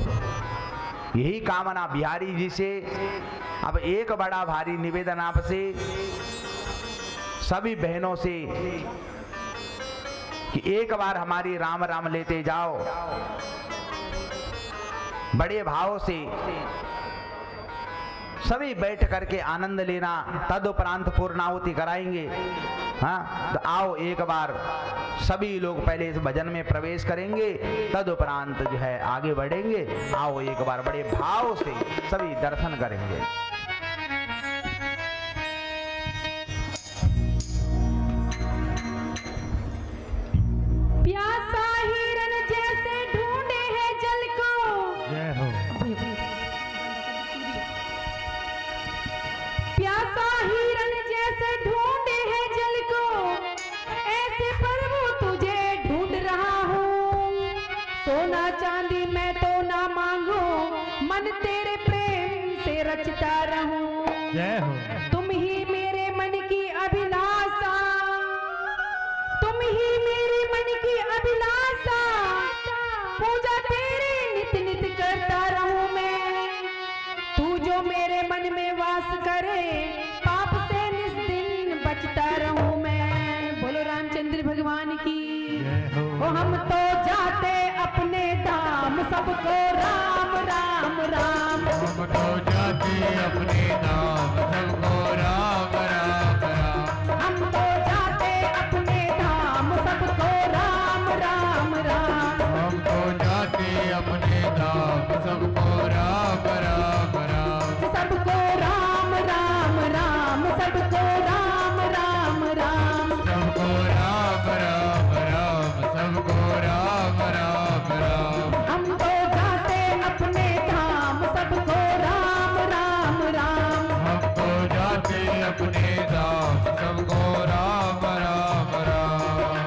[SPEAKER 1] यही कामना बिहारी जी से। अब एक बड़ा भारी निवेदन आपसे सभी बहनों से कि एक बार हमारी राम राम लेते जाओ, बड़े भाव से सभी बैठ करके आनंद लेना, तदुपरांत पूर्णाहुति कराएंगे। हाँ, तो आओ एक बार सभी लोग पहले इस भजन में प्रवेश करेंगे, तदुपरांत जो है आगे बढ़ेंगे। आओ एक बार बड़े भाव से सभी दर्शन करेंगे।
[SPEAKER 4] प्यासा हिरन जैसे ढूंढे है जल को,
[SPEAKER 2] जय हो।
[SPEAKER 4] प्यासा हिरन जैसे ढूंढे है जल को, ऐसे प्रभु तुझे ढूंढ रहा हूँ। सोना चांदी मैं तो ना मांगू, मन तेरे प्रेम से रचता रहूं।
[SPEAKER 2] जय हो।
[SPEAKER 4] तुम ही मेरे मन की अभिलाषा, तुम ही मेरे मन की अभिलाषा, पूजा तेरी नित नित करता रहूं मैं। तू जो मेरे मन में वास करे, पाप से निस्दिन बचता रहूं मैं। बोलो रामचंद्र भगवान की।
[SPEAKER 2] जय हो।
[SPEAKER 4] ओ हम तो जाते अपने धाम, सबको राम राम राम।
[SPEAKER 3] हम तो जाते अपने नाम, सबको राम राम राम।
[SPEAKER 4] हम तो जाते अपने धाम, सबको राम राम राम।
[SPEAKER 3] हम तो जाते अपने धाम, सबको राम राम राम।
[SPEAKER 4] सबको राम राम राम, सबको राम राम राम।
[SPEAKER 3] सबको राम राम राम, सबको राम राम राम।
[SPEAKER 4] हम तो जाते अपने धाम, सबको राम राम राम।
[SPEAKER 3] अपने धाम सबको राम राम राम।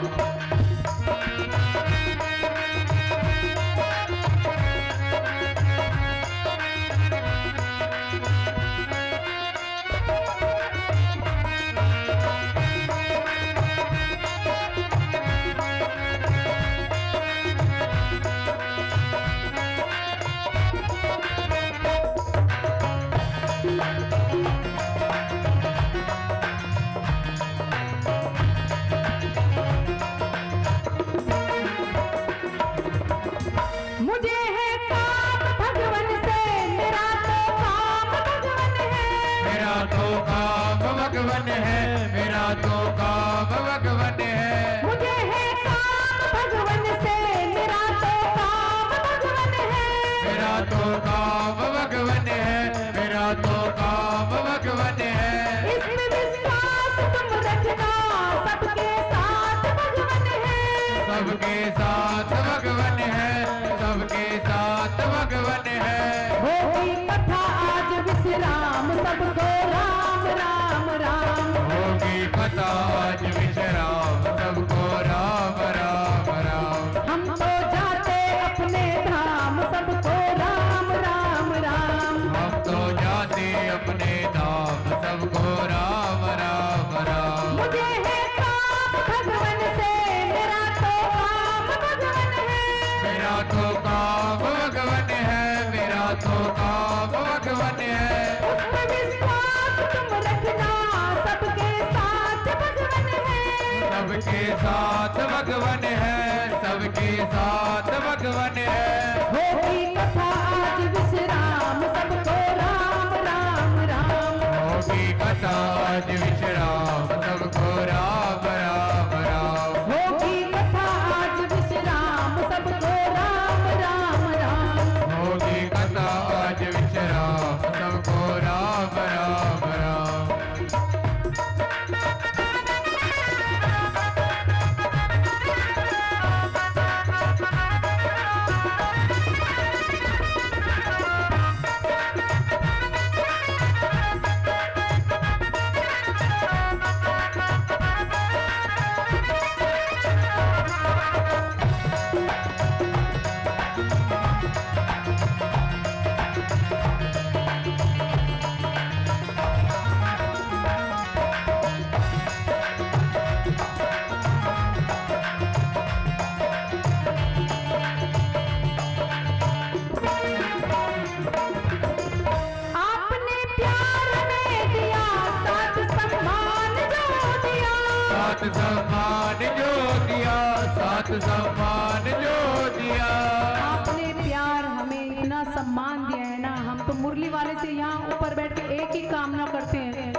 [SPEAKER 4] मुझे है काम भगवन से, मेरा तो काम भगवन है।
[SPEAKER 3] मेरा तो काम भगवन है, मेरा तो काम भगवन है।
[SPEAKER 4] मुझे है काम भगवन से, मेरा तो काम भगवन है।
[SPEAKER 3] मेरा तो काम भगवन है, मेरा तो काम भगवन है।
[SPEAKER 4] इसमें विश्वास तुम रखना, सबके साथ भगवन है।
[SPEAKER 3] सबके साथ भगवन है, सबके साथ भगवन है।
[SPEAKER 4] होगी कथा आज विश्राम, सबको राम राम राम।
[SPEAKER 3] होगी कथा आज विश्राम, सबको राम राम राम।
[SPEAKER 4] हम तो जाते अपने धाम, सबको राम राम राम।
[SPEAKER 3] हम तो जाते अपने धाम, सबको राम राम राम।
[SPEAKER 4] मुझे है काम भगवन से, मेरा तो काम भगवन है।
[SPEAKER 3] मेरा तो काम भगवन है, मेरा तो काम भगवन है।
[SPEAKER 4] उसमें विश्वास तुम रखना, सबके साथ भगवन है।
[SPEAKER 3] सबके साथ भगवन है, सबके साथ भगवन है।
[SPEAKER 4] होगी कथा आज विश्राम, सबको राम राम राम।
[SPEAKER 3] होगी कथा आज विश्राम, सबको राम राम राम।
[SPEAKER 4] होगी कथा आज विश्राम, सबको राम राम राम।
[SPEAKER 3] होगी कथा आज विश्राम, सबको राम राम राम।
[SPEAKER 4] आपने प्यार में दिया, साथ सम्मान जो दिया।
[SPEAKER 3] साथ सम्मान जो दिया, साथ सम्मान जो दिया।
[SPEAKER 4] आपने प्यार हमें इतना सम्मान दिया है ना, हम तो मुरली वाले से यहाँ ऊपर बैठ के एक ही कामना करते हैं।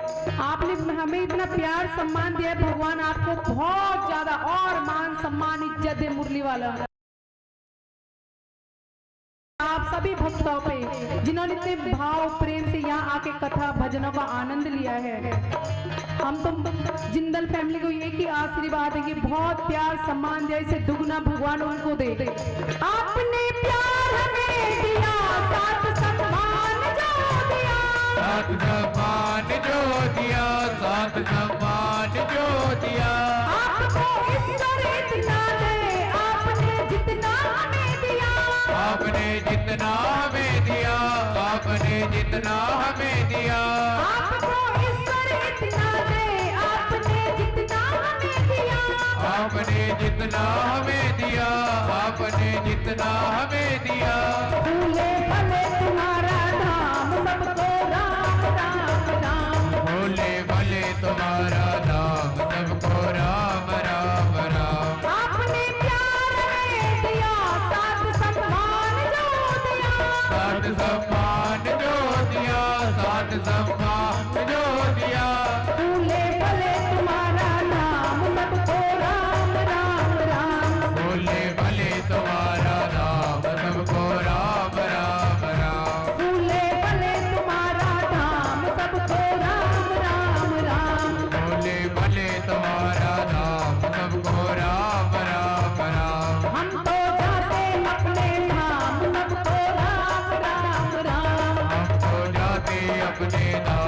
[SPEAKER 4] आपने हमें इतना प्यार सम्मान दिया है, भगवान आपको बहुत ज्यादा और मान सम्मान इज्जत दे मुरली वाला। आप सभी भक्तों पे जिन्होंने इतने भाव प्रेम से यहाँ आके कथा भजनों का आनंद लिया है, हम तो जिंदल फैमिली को एक ही आशीर्वाद है कि बहुत प्यार सम्मान दिया, इसे दुगना भगवान उनको दे। आपने प्यार हमें दिया, साथ सम्मान जो दिया।
[SPEAKER 3] साथ सम्मान जो दिया, साथ सम्मान जो दिया।
[SPEAKER 4] आपको ईश्वर इतना दे, आपने जितना हमें दिया।
[SPEAKER 3] आपने जितना हमें दिया, आपने जितना हमें दिया।
[SPEAKER 4] आपको ईश्वर इतना दे, आपने जितना हमें दिया।
[SPEAKER 3] आपने जितना हमें दिया, आपने जितना हमें दिया।
[SPEAKER 4] भूले भले तुम्हारा धाम, सबको राम राम राम।
[SPEAKER 3] भोले भले तुम्हारा नाम, सबको राम राम राम।
[SPEAKER 4] आपने प्यार में दिया, साथ सम्मान जो दिया।
[SPEAKER 3] साथ सम्मान जो दिया, साथ सम्मान जो दिया।
[SPEAKER 4] भूले भले तुम्हारा नाम, सबको राम राम राम।
[SPEAKER 3] भोले भले तुम्हारा नाम, सबको राम राम राम।
[SPEAKER 4] भूले भले तुम्हारा धाम, सबको राम राम राम।
[SPEAKER 3] भोले भले तुम्हारा नाम, सबको राम राम राम।
[SPEAKER 4] हम तो जाते अपने धाम, सबको राम राम राम।
[SPEAKER 3] हम तो जाते अपने नाम,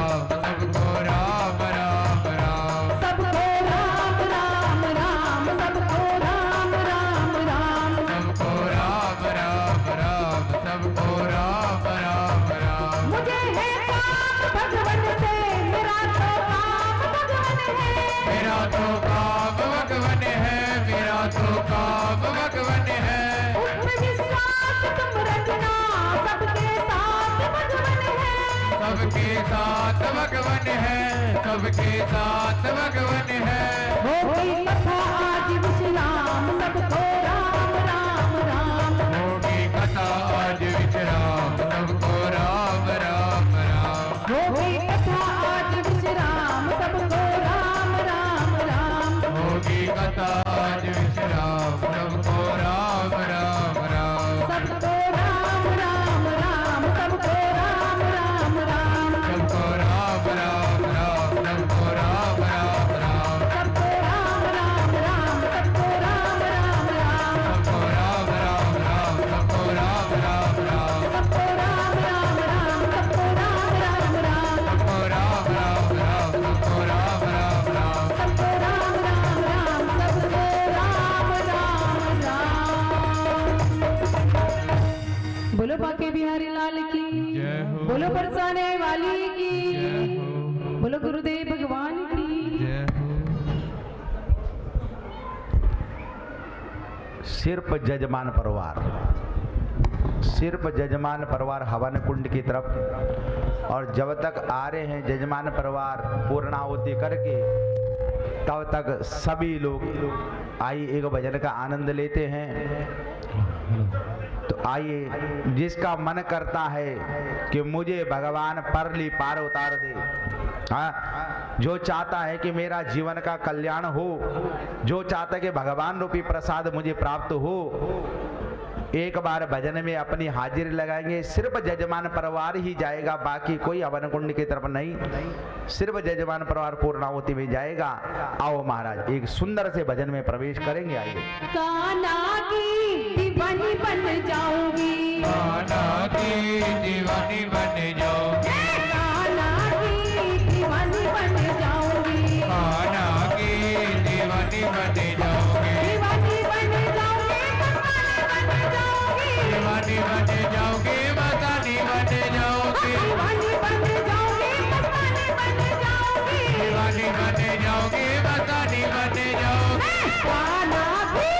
[SPEAKER 3] साथ भगवन है।
[SPEAKER 4] होगी कथा आज विश्राम सबको राम राम राम।
[SPEAKER 3] होगी कथा आज विश्राम सबको राम राम राम।
[SPEAKER 4] होगी कथा आज विश्राम सबको राम राम राम।
[SPEAKER 3] होगी कथा आज विश्राम सबको राम राम राम।
[SPEAKER 4] सबको राम राम राम सबको राम राम राम।
[SPEAKER 3] सबको राम राम राम सबको राम राम राम।
[SPEAKER 4] सबको राम राम राम सबको राम राम राम।
[SPEAKER 3] सबको राम राम राम सबको राम राम राम।
[SPEAKER 4] सबको राम राम राम सबको राम राम राम।
[SPEAKER 3] सबको राम राम राम सबको राम राम राम।
[SPEAKER 4] सबको राम राम राम सबको राम राम राम। बोलो बाके बिहारी लाल की
[SPEAKER 3] जय हो।
[SPEAKER 4] बोलो बरसाने वाली की
[SPEAKER 3] जय हो।
[SPEAKER 4] बोलो गुरुदेव भगवान की।
[SPEAKER 3] जय हो।
[SPEAKER 1] सिर्फ जजमान परिवार, सिर्फ जजमान परिवार हवन कुंड की तरफ, और जब तक आ रहे हैं जजमान परिवार पूर्णाहुति करके तब तक सभी लोग आइए एक भजन का आनंद लेते हैं। तो आइए, जिसका मन करता है कि मुझे भगवान परली पार उतार दे, हाँ, जो चाहता है कि मेरा जीवन का कल्याण हो, जो चाहता है कि भगवान रूपी प्रसाद मुझे प्राप्त हो, एक बार भजन में अपनी हाजिरी लगाएंगे। सिर्फ जजमान परिवार ही जाएगा, बाकी कोई हवन कुंड की तरफ नहीं, सिर्फ जजमान परिवार पूर्णाहुति में जाएगा। आओ महाराज, एक सुंदर से भजन में प्रवेश करेंगे। आइए।
[SPEAKER 4] कान्हा की दीवानी बन जाऊंगी।
[SPEAKER 3] कान्हा की दीवानी बन जाऊंगी।
[SPEAKER 4] कान्हा की दीवानी बन जाऊंगी।
[SPEAKER 3] कान्हा की दीवानी बन जाऊंगी।
[SPEAKER 4] दीवानी बन जाऊंगी,
[SPEAKER 3] दीवानी बन जाओगे, मस्तानी बन जाओगे।
[SPEAKER 4] दीवानी बन जाऊंगी, मस्तानी बन जाऊंगी।
[SPEAKER 3] दीवानी बन जाओगे, मस्तानी बन जाओगे।
[SPEAKER 4] कान्हा की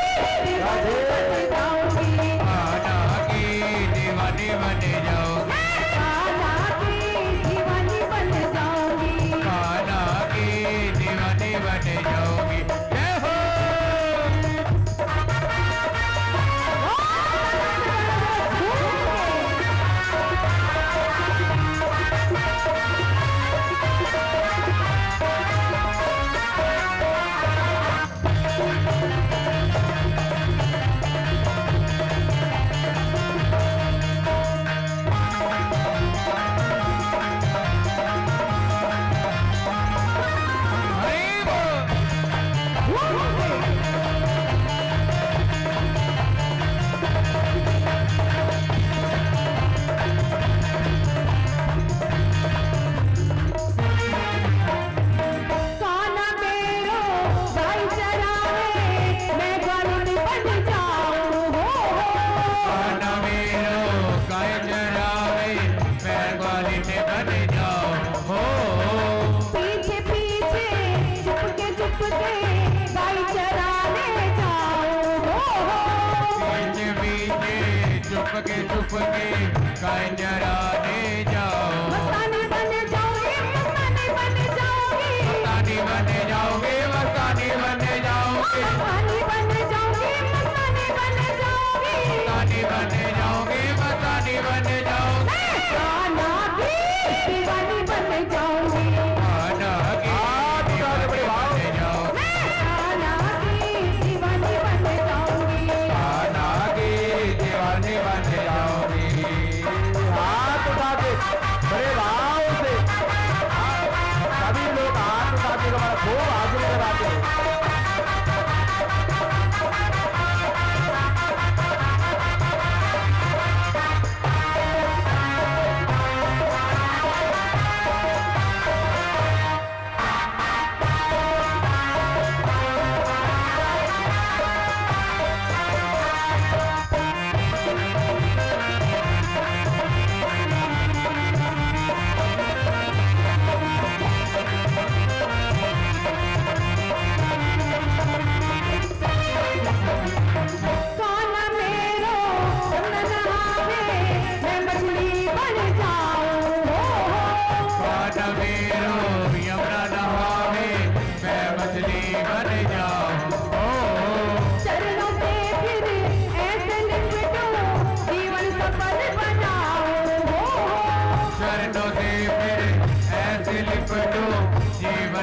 [SPEAKER 4] दीवानी बन जाऊंगी।
[SPEAKER 3] कान्हा की दीवानी बन जाओगे।
[SPEAKER 4] कान्हा की दीवानी बन जाऊंगी।
[SPEAKER 3] कान्हा की दीवानी बन जाओगी। जय हो। हरि बोल।
[SPEAKER 4] कान्हा मेरो गाय चरावे, मैं ग्वालिन बन जाऊं हो।
[SPEAKER 3] कान्हा मेरो गाय चरावे, मैं ग्वालिन बन जाऊं हो।
[SPEAKER 4] पीछे पीछे चुपके गाय चराने जाऊं हो।
[SPEAKER 3] पीछे पीछे चुपके गाय चराने जाओ।
[SPEAKER 4] मस्तानी बन जाऊंगी, मस्तानी बन जाऊंगी।
[SPEAKER 3] मस्तानी बन जाओगे, मस्तानी बन जाओगे।
[SPEAKER 4] मस्तानी बन जाऊंगी, मस्तानी बन जाऊंगी।
[SPEAKER 3] मस्तानी बन जाओगे, मस्तानी बन जाओगे।
[SPEAKER 4] कान्हा की दीवानी बन जाऊंगी।
[SPEAKER 3] कान्हा की दीवानी बन जाओगे।
[SPEAKER 4] कान्हा की दीवानी बन जाऊंगी।
[SPEAKER 3] कान्हा की दीवानी बन जाओगे। हाथ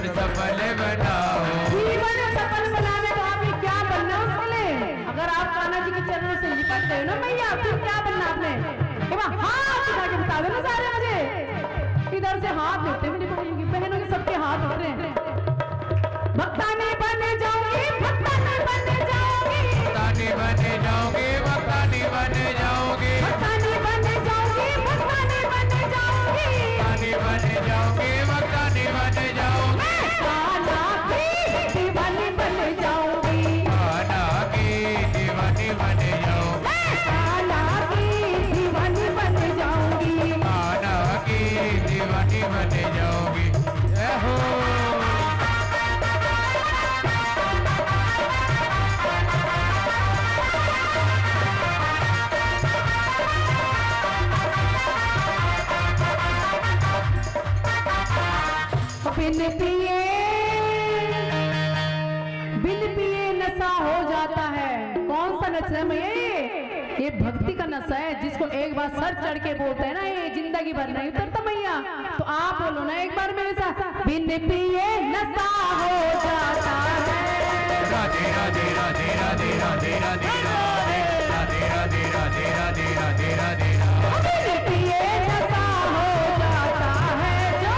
[SPEAKER 3] जीवन सफल बनाओ।
[SPEAKER 4] जीवन सफल बनाने को आपने क्या बनना है उसके लिए? अगर आप कान्हा जी के चरणों से लिपट गए ना मैया, फिर क्या बनना आपने? हाथ उठा के बता दो ना सारे मुझे। इधर से हाथ उठते मेरी बहनों के, सबके हाथ उठ रहे हैं। भक्तानी बन जाओगी, भक्तानी बन जाओगी,
[SPEAKER 3] भक्तानी बन जाओगे, भक्तानी बन जाओगे,
[SPEAKER 4] भक्तानी बन जाओगी, भक्तानी बन जाओगी,
[SPEAKER 3] भक्तानी बन जाओगे, भक्तानी बन जाओगे।
[SPEAKER 4] कान्हा की दीवानी बन जाऊंगी,
[SPEAKER 3] कान्हा की दीवानी बन जाओगे,
[SPEAKER 4] कान्हा की दीवानी बन जाऊंगी।
[SPEAKER 3] कान्हा की दीवानी बन जाओगी। जय हो।
[SPEAKER 4] बिन पिए नशा हो जाता है। कौन सा नशा है मैया? ये भक्ति का नशा है, जिसको एक बार सर चढ़ के बोलते हैं ना, ये जिंदगी भर नहीं उतरता मैया। तो आप बोलो ना एक बार मेरे साथ, बिन पिए नशा हो जाता है।
[SPEAKER 3] राधे राधे राधे राधे राधे राधे राधे राधे राधे राधे राधे राधे राधे।
[SPEAKER 4] बिन पिए नशा हो जाता है, जो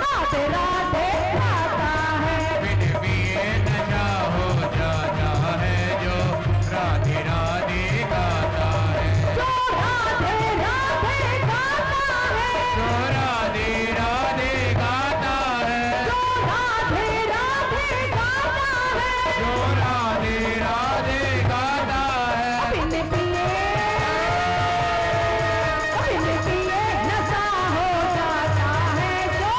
[SPEAKER 4] राधे राधे गाता है।
[SPEAKER 3] बिन पिए नशा हो जाता है, जो राधे राधे गाता है।
[SPEAKER 4] जो राधे राधे गाता है,
[SPEAKER 3] जो राधे राधे गाता है,
[SPEAKER 4] जो राधे राधे गाता है,
[SPEAKER 3] जो राधे राधे गाता है।
[SPEAKER 4] बिन पिए नशा हो जाता है, जो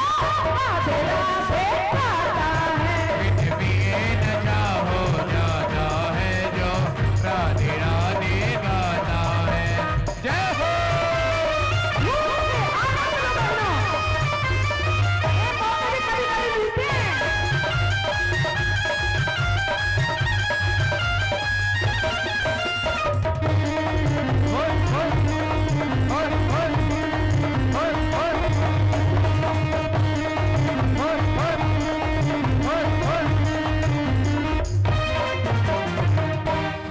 [SPEAKER 4] राधे राधे गाता है।
[SPEAKER 3] बिन पिए नशा हो जाता है, जो राधे राधे गाता है। जय हो।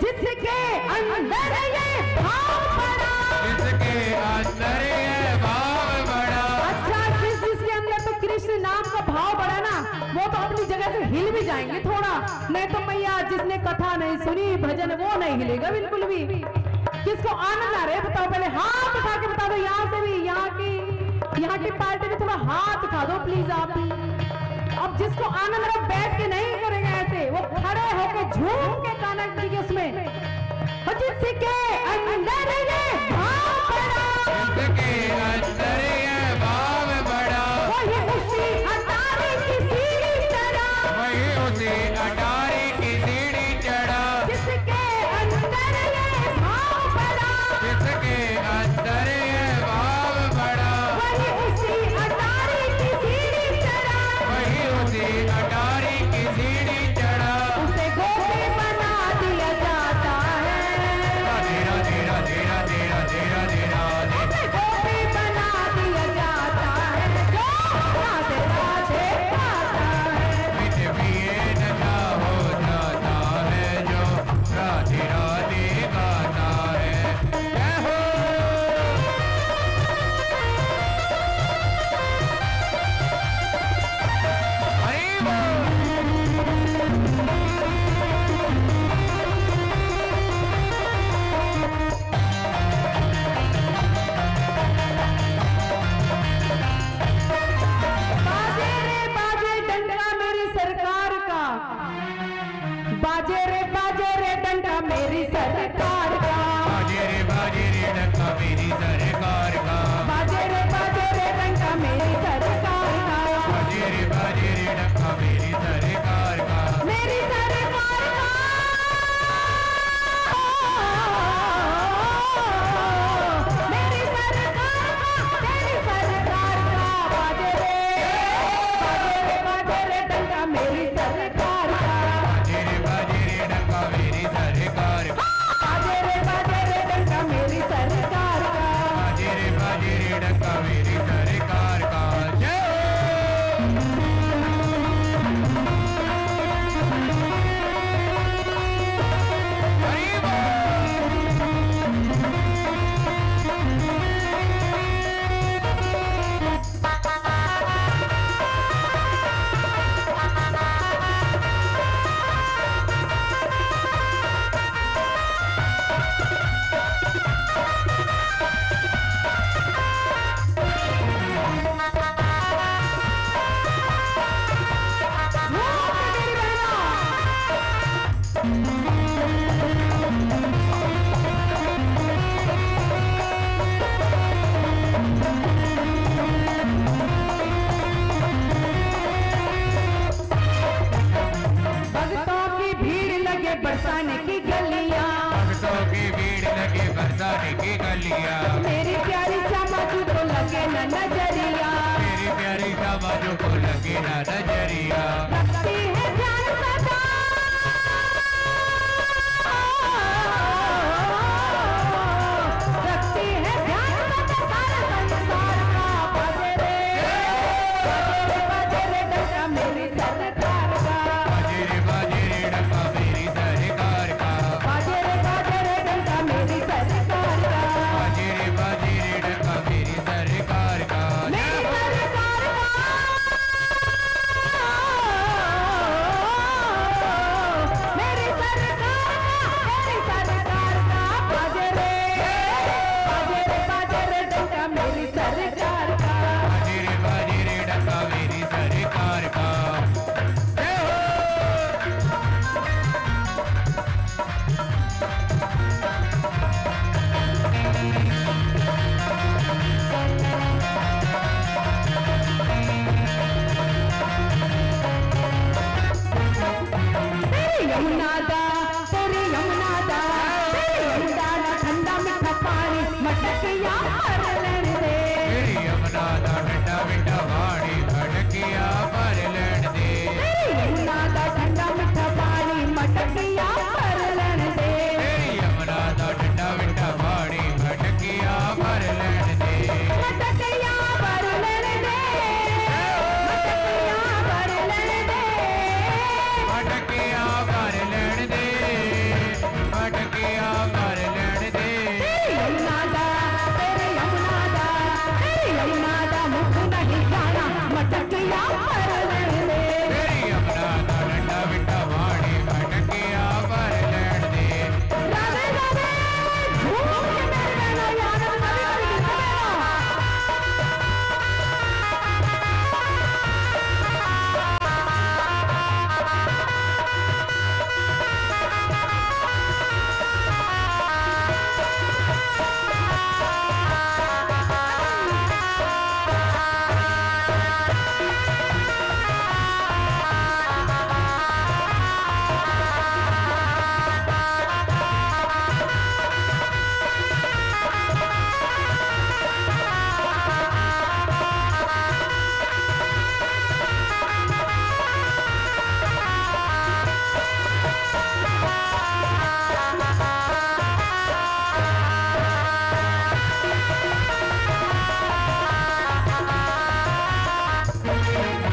[SPEAKER 4] जिसके अंदर ये भाव पड़ा,
[SPEAKER 3] जिसके अंदर ये भाव बड़ा।
[SPEAKER 4] अच्छा जिसके अंदर तो कृष्ण नाम का भाव बड़ा ना, वो तो अपनी जगह से हिल भी जाएंगे थोड़ा। नहीं तो मैया जिसने कथा नहीं सुनी, भजन, वो नहीं हिलेगा बिल्कुल भी। किसको आनंद आ रहा है बताओ, पहले हाथ उठा के बता दो। यहाँ से भी, यहाँ की पार्टी में थोड़ा हाथ उठा दो प्लीज आप भी। अब जिसको आनंद आ रहा है, बैठ के नहीं करेगा ऐसे, वो खड़े होके झूम के कान्हा जी के उसमें, और जिसके अंदर ये भाव पड़ा,
[SPEAKER 3] जिसके अंदर ये भाव बड़ा।
[SPEAKER 4] वही उसी अटारी की सीढ़ी चढ़ा,
[SPEAKER 3] वही उसी अटारी की सीढ़ी चढ़ा।
[SPEAKER 4] जिसके अंदर ये भाव पड़ा,
[SPEAKER 3] जिसके अंदर ये भाव बड़ा।
[SPEAKER 4] वही उसी अटारी की सीढ़ी चढ़ा,
[SPEAKER 3] वही उसी अटारी की सीढ़ी चढ़ा।
[SPEAKER 4] उसे गोपी बना दिया जाता है।
[SPEAKER 3] राधे राधे राधे राधे राधे राधे राधे।
[SPEAKER 4] उसे गोपी बना दिया जाता है, जो राधे राधे गाता है।
[SPEAKER 3] बिन पिए नशा हो जाता है, जो राधे राधे गाता है। जय हो। हरि बोल।
[SPEAKER 4] बाजे रे बाजे डंडा मेरी सरकार का, बाजे रे डंडा मेरी सरकार का,
[SPEAKER 3] बाजे रे डंका मेरी सरकार का।
[SPEAKER 4] बाजे रे डंडा मेरी सरकार का,
[SPEAKER 3] बाजे रे डंका मेरी सरकार का।
[SPEAKER 4] मेरी सरकार का, मेरी सरकार का, तेरी सरकार का। बाजे रे डंडा मेरी सरकार का,
[SPEAKER 3] बाजे रे डंका मेरी सरकार का।
[SPEAKER 4] बाजे रे डंडा मेरी सरकार का।
[SPEAKER 3] बाजे रे डंका मेरी सरकार का। जय हो। मुझको लगे ना नजरिया
[SPEAKER 4] रखती है ध्यान सदा रखती है ध्यान सदा सारा संसार का बजे रे डंका मेरी सरकार का
[SPEAKER 3] बाजे रे डंका मेरी सरकार का
[SPEAKER 4] बाजे रे डंका मेरी सरकार का
[SPEAKER 3] बाजे रे डंका मेरी सरकार का
[SPEAKER 4] मेरी सरकार मेरी सरकार का बाजे रे डंका मेरी सरकार का
[SPEAKER 3] बाजे रे डंका मेरी सरकार का जय हो
[SPEAKER 4] तेरी यमुना दा ठंडा मीठा पानी मटकिया भर लेने दे
[SPEAKER 3] तेरी यमुना दा ठंडा मीठा पानी मटकिया भर लेन दे
[SPEAKER 4] तेरी यमुना दा ठंडा मीठा पानी मटकिया भर लेने दे
[SPEAKER 3] तेरी यमुना दा ठंडा मीठा पानी मटकिया भर लेन दे
[SPEAKER 4] मटकिया भर लेने दे मटकिया भर लेने दे
[SPEAKER 3] मटकिया भर लेन दे मटकिया भर लेन दे
[SPEAKER 4] तेरी यमुना दा मुख नहीं जाना मटकिया भर लेने दे
[SPEAKER 3] तेरी यमुना दा ठंडा मीठा पानी मटकिया भर लेन दे
[SPEAKER 4] राधे राधे झूम के मेरे गाना याद कभी कभी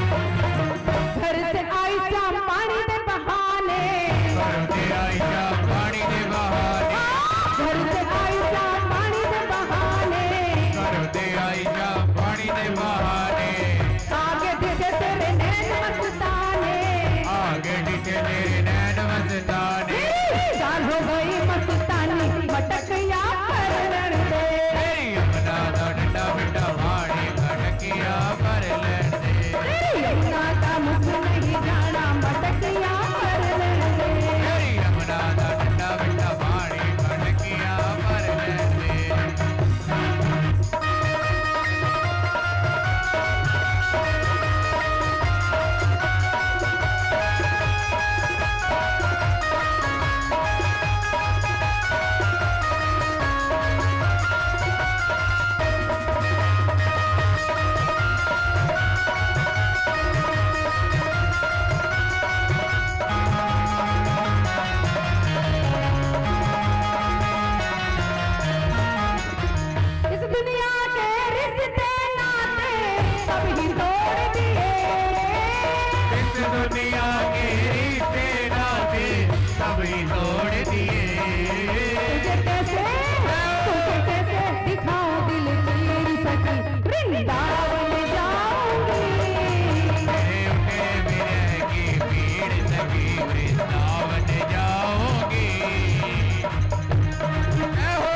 [SPEAKER 4] घर से आई शाम पानी दे बहाने
[SPEAKER 3] करते आई जा पानी दे बहाने
[SPEAKER 4] घर से आई शाम पानी दे बहाने
[SPEAKER 3] करते आई जा पानी दे बहाने
[SPEAKER 4] आगे दिखे तेरे नैन मस्ताने
[SPEAKER 3] आगे दिखे तेरे नैन मस्ताने
[SPEAKER 4] जान हो गई मस्तानी मटकिया भर लेने दे
[SPEAKER 3] तेरी यमुना दा ठंडा मीठा पानी मटकिया भर लेन दे
[SPEAKER 4] तेरी यमुना का मुख नहीं जाना मटकिया भर लेने दे
[SPEAKER 3] तेरी यमुना दा ठंडा मीठा पानी मटकिया भर लेन दे
[SPEAKER 4] इस दुनिया के रिश्ते नाते सब ही तोड़ दिए
[SPEAKER 3] इस दुनिया के रिश्ते नाते सभी तोड़ दिए
[SPEAKER 4] तुझे कैसे दिखाऊं दिल की सकी वृंदावन जाऊंगी
[SPEAKER 3] मेरे उठे विरह की पीड़ सकी वृंदावन जाओगी जय हो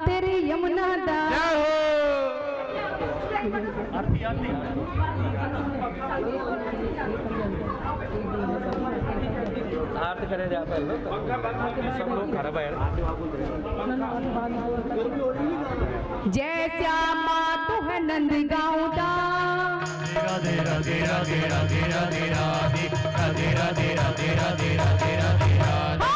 [SPEAKER 4] तेरी यमुना दा।
[SPEAKER 3] जय हो।
[SPEAKER 2] आरती करे जा पहले सब लोग खराब है।
[SPEAKER 4] जय श्यामा तू है नंद गाँव दा।
[SPEAKER 3] राधे राधे राधे राधे राधे राधे राधे राधे राधे राधे राधे राधे राधे।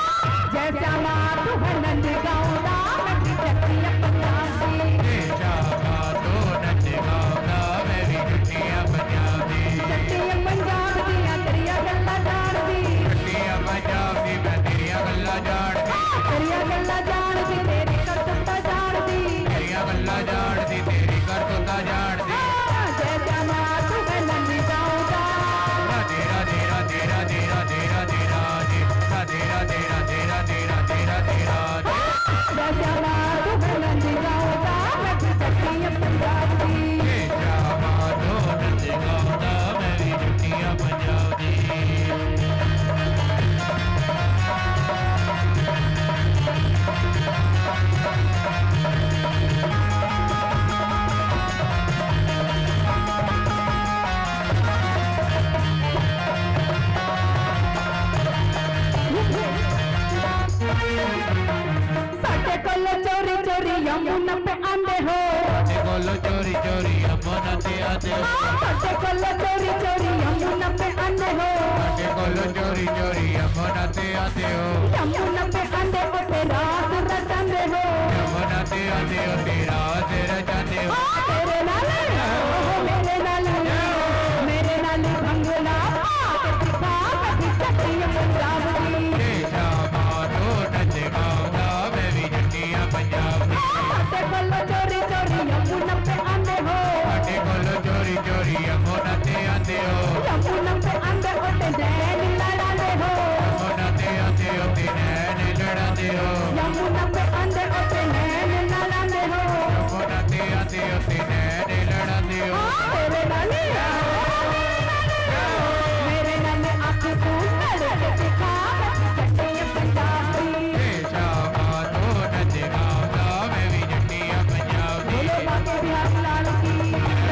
[SPEAKER 4] जय श्यामा तू है नंद गाँव दा। मैं भी चक्रिया पंजाब दी।
[SPEAKER 3] जय श्यामा तो नंद गाँव दा। मैं भी चक्रिया पंजाब दी।
[SPEAKER 4] चक्रिया पंजाब दिया तेरिया गल्ला जान दी।
[SPEAKER 3] चक्रिया पंजाब दी मैं तेरिया गल्ला जान दी।
[SPEAKER 4] तेरिया गल्ला जान दी तेरी करतुता जान दी।
[SPEAKER 3] तेरिया गल्ला जान दी तेरी करतुता जान दी।
[SPEAKER 4] जय श्यामा तू है नंद गाँव दा।
[SPEAKER 3] राधे राधे राधे राधे राधे राधे राधे राधे राधे राधे राधे राधे राधे राधे।
[SPEAKER 4] जय श्यामा तू है नंद गाँव दा। मैं भी चक्रिया पंजाब दी।
[SPEAKER 3] जय श्यामा तो नंद गाँव दा। मैं भी चक्रिया पंजाब दी।
[SPEAKER 4] साडे कोल चोरी चोरी यमुना पे आंदे हो।
[SPEAKER 3] साडे कोल चोरी चोरी यमुना ते आंदे हो।
[SPEAKER 4] साडे कोल चोरी चोरी यमुना पे आंदे हो।
[SPEAKER 3] साडे कोल चोरी चोरी यमुना ते आंदे हो।
[SPEAKER 4] यमुना पे आंदे हो ते रात रचांदे हो।
[SPEAKER 3] यमुना ते आंदे हो ते रात रचांदे हो।
[SPEAKER 4] तेरे नाल मेरे नाल मेरे नाल भंगला ते सिखा कभी चक्रिया पंजाब दी।
[SPEAKER 3] जय श्यामा तो नंद गाँव दा। मैं भी चक्रिया पंजाब दी।
[SPEAKER 4] साडे कोल चोरी चोरी यमुना पे आंदे हो।
[SPEAKER 3] साडे कोल चोरी चोरी यमुना ते आंदे हो।
[SPEAKER 4] यमुना पे आंदे हो ते नैन लड़ांदे हो।
[SPEAKER 3] यमुना ते आंदे हो ते नैन लड़ांदे हो।
[SPEAKER 4] यमुना पे आंदे हो ते नैन लड़ांदे हो।
[SPEAKER 3] यमुना ते आंदे हो ते नैन लड़ांदे हो।
[SPEAKER 4] तेरे नाले मेरे नाले आँख को लड़के दिखा चक्रिया पंजाब दी।
[SPEAKER 3] जय श्यामा तो नंद गाँव दा। मैं भी चक्रिया पंजाब दी।
[SPEAKER 4] बोलो बाके बिहारी लाल की।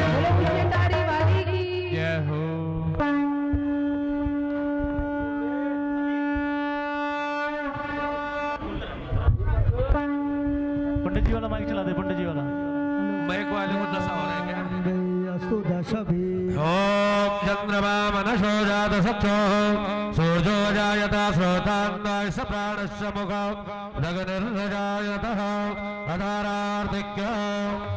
[SPEAKER 4] बोलो उच्चतारी वाली की।
[SPEAKER 3] जय हो।
[SPEAKER 2] पंडित जी वाला माइक चला दे, पंडित जी वाला।
[SPEAKER 3] मेरे को आने को दशा हो रहा है क्या?
[SPEAKER 2] अस्तु दशा भी।
[SPEAKER 3] ओम चंद्रमा मनसो जात सत्यो सूर्यो जायत श्रोतान्नाय स प्राणस्य मुखं जगनिर्जायतः अधारार्थिक्यम्।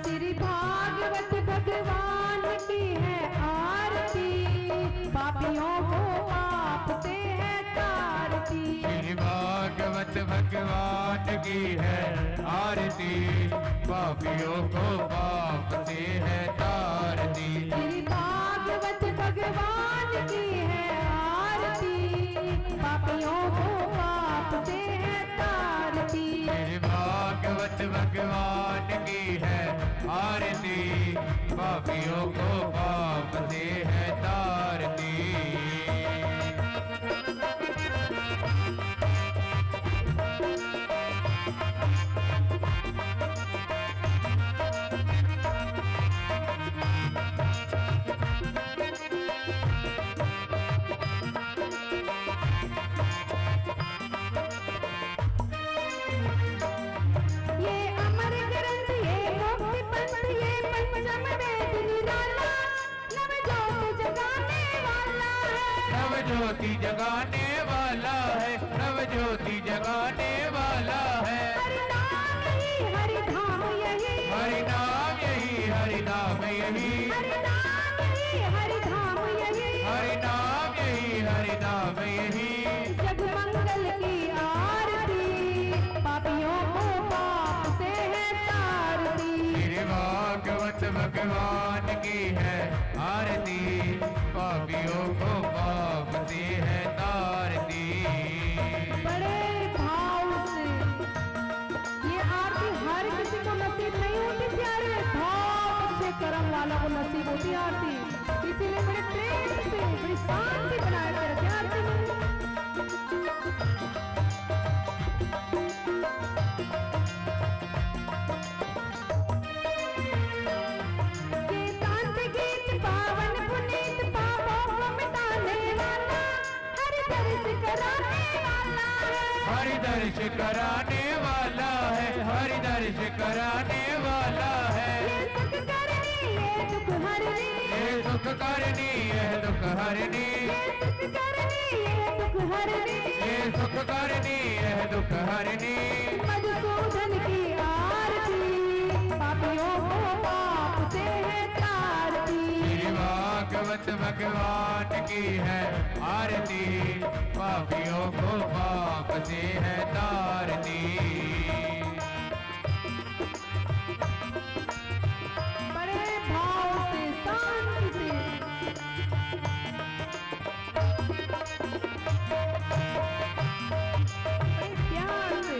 [SPEAKER 4] श्री भागवत भगवान की है आरती। पापियों को पाप से है तारती।
[SPEAKER 3] श्री भागवत भगवान की है आरती। पापियों को पाप से है तारती।
[SPEAKER 4] श्री भागवत भगवान की है आरती। पापियों को पाप से है तारती।
[SPEAKER 3] श्री भागवत भगवान की है आरती। पापियों को पाप से है तारती।
[SPEAKER 4] ये अमर ग्रंथ ये मुक्ति पंथ ये पंचम वेद निराला। नवजोत जगाने वाला है।
[SPEAKER 3] नवज्योति जगाने वाला है। नवज्योति जगाने वाला है।
[SPEAKER 4] हरि नाम यही हरि धाम यही।
[SPEAKER 3] हरि नाम यही हरि नाम यही।
[SPEAKER 4] हरि नाम यही हरि धाम यही।
[SPEAKER 3] हरि नाम यही हरि नाम यही।
[SPEAKER 4] जग मंगल की आरती। पापियों को पाप से है तारती।
[SPEAKER 3] श्री भागवत भगवान भगवान की है आरती, पापियों को पाप से है तारती।
[SPEAKER 4] बड़े भाव से ये आरती हर किसी को नसीब नहीं होती प्यारे, बहुत अच्छे कर्म वालों को नसीब होती है आरती, इसीलिए बड़े प्रेम से बड़ी शांति बनाए रखे आरती में।
[SPEAKER 3] हरि दर्श कराने वाला है, हरि दर्श कराने वाला है।
[SPEAKER 4] ये सुख करनी ये दुख हरनी,
[SPEAKER 3] ये सुख करनी ये दुख हरनी,
[SPEAKER 4] ये सुख करनी ये दुख हरनी,
[SPEAKER 3] ये सुख करनी ये दुख हरनी।
[SPEAKER 4] मधुसूदन की आरती, पापियों को पाप से है तारती।
[SPEAKER 3] श्री भागवत भगवान की है आरती, पापियों को पाप से है तारती।
[SPEAKER 4] बड़े भाव से शांति से बड़े प्यार से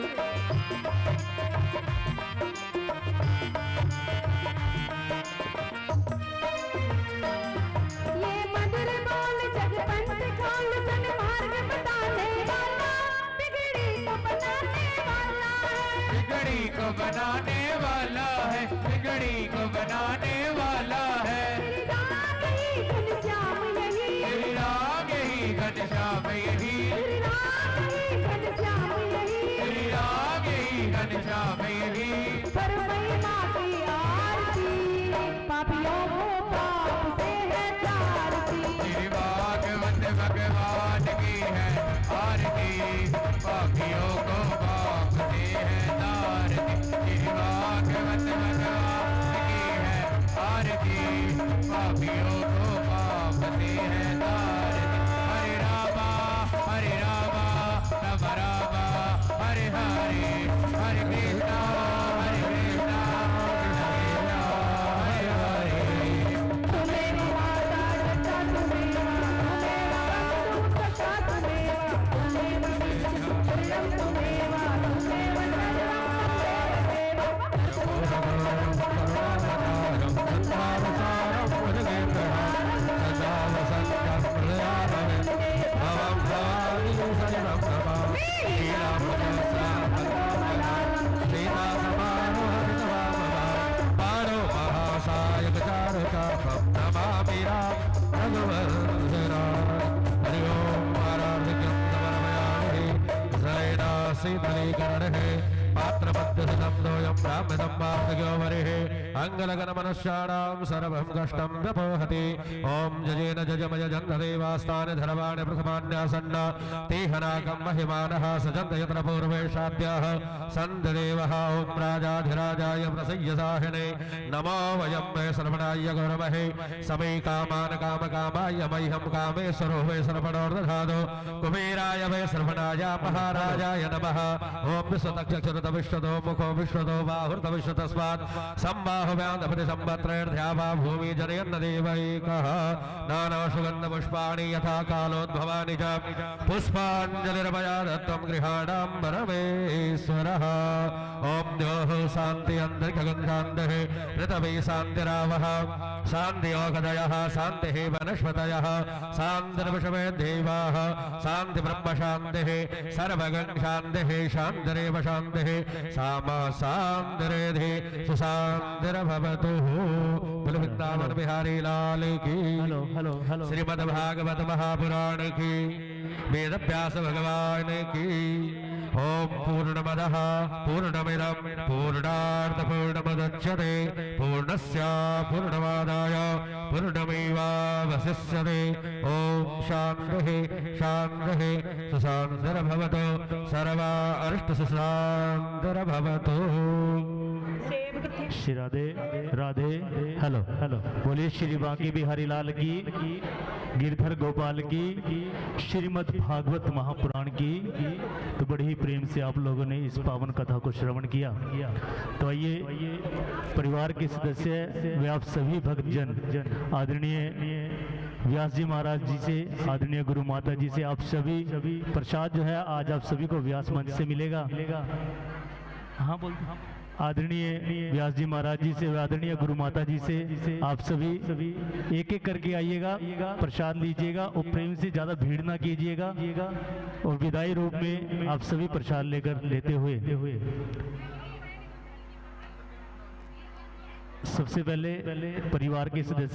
[SPEAKER 4] ये मधुर बोल जगपंथ खोल सन्मार्ग बताने वाला, बिगड़ी को बनाने वाला है,
[SPEAKER 3] बिगड़ी को बनाने वाला है, बिगड़ी को बनाने वाला है।
[SPEAKER 4] श्री राम यही घनश्याम यही,
[SPEAKER 3] श्री राम यही घनश्याम यही,
[SPEAKER 4] श्री राम यही
[SPEAKER 3] श्री राम यही घनश्याम यही।
[SPEAKER 4] पर महिमा की आरती, पापियों को पाप से है तारती।
[SPEAKER 3] श्री भागवत भगवान की है आरती, पापियों को पाप से है तारती। श्री भागवत भगवान की है आरती, पापियों को पाप से है तारती। हरे रामा राम राम हरे हरे, हरे कृष्णा हरे हरे।
[SPEAKER 4] तुम्हें माता जटा तुम्हें जटा तुम्हें अंगलगन मनुष्याणां सर्वं कष्टं व्यपोहति। ओम जजेन जजमय जन्मदेवास्तानि धर्माणि प्रथमान्यासन्न तेहनाकं महिमानः सजन्त यत्र पूर्वेशाद्यः सन्ददेवः। ओम राजाधिराजाय प्रसय्यसाहिने नमो वयं वै सर्वणाय गौरमहे। समे कामान् कामकामाय मह्यं कामेश्वरो वै सर्वणोर्दधातु। कुबेराय वै सर्वणाय महाराजाय नमः। ओम विश्वतक्षरत विश्वतो मुखो विश्वतो बाहुर्त विश्व तस्मात् संबाहुव्याधपति संवत्सरेर्ध्यावा भूमि जनयन्न देवैकः। नाना सुगन्ध पुष्पाणि यथा कालोद्भवानि च पुष्पाञ्जलिर्मया दत्तं गृहाणां परमेश्वरः। ओम द्योः शान्ति अन्तरिक्षगं शान्तिः पृथिवी शान्तिरावः शान्तियोगदयः शान्तिः वनस्पतयः शान्तिर्विषमे देवाः शान्ति ब्रह्म शान्तिः सर्वगं शान्तिः शान्तिरेव शान्तिः सामा शान्तिरेधि सुशान्तिर्भवतु। बोलो वृंदावन बिहारी लाल की। श्रीमद्भागवत महापुराण की। वेद व्यास भगवान की। ओम पूर्णमदः पूर्णमिदं पूर्णात् पूर्णमुदच्यते पूर्णस्य पूर्णमादाय पूर्णमेवावशिष्यते। ओम शान्तिः शान्तिः सुशान्तिर्भवतु सर्वा अरिष्टसुशान्तिर्भवतु।
[SPEAKER 5] श्री राधे राधे हेलो हेलो बोलिए श्री बांकी बिहारी लाल की, गिरधर गोपाल की, श्रीमद् भागवत महापुराण की। तो बड़े ही प्रेम से आप लोगों ने इस पावन कथा को श्रवण किया। तो आइए परिवार के सदस्य वे आप सभी भक्तजन आदरणीय व्यास जी महाराज जी से, आदरणीय गुरु माता जी से आप सभी प्रसाद जो है आज आप सभी को व्यास मंच से मिलेगा। हाँ बोल, आदरणीय व्यास जी महाराज जी से, आदरणीय गुरु माता जी से आप सभी एक एक करके आइएगा, प्रसाद लीजिएगा और प्रेम से ज्यादा भीड़ ना कीजिएगा और विदाई रूप में आप सभी प्रसाद लेते हुए सबसे पहले परिवार के सदस्य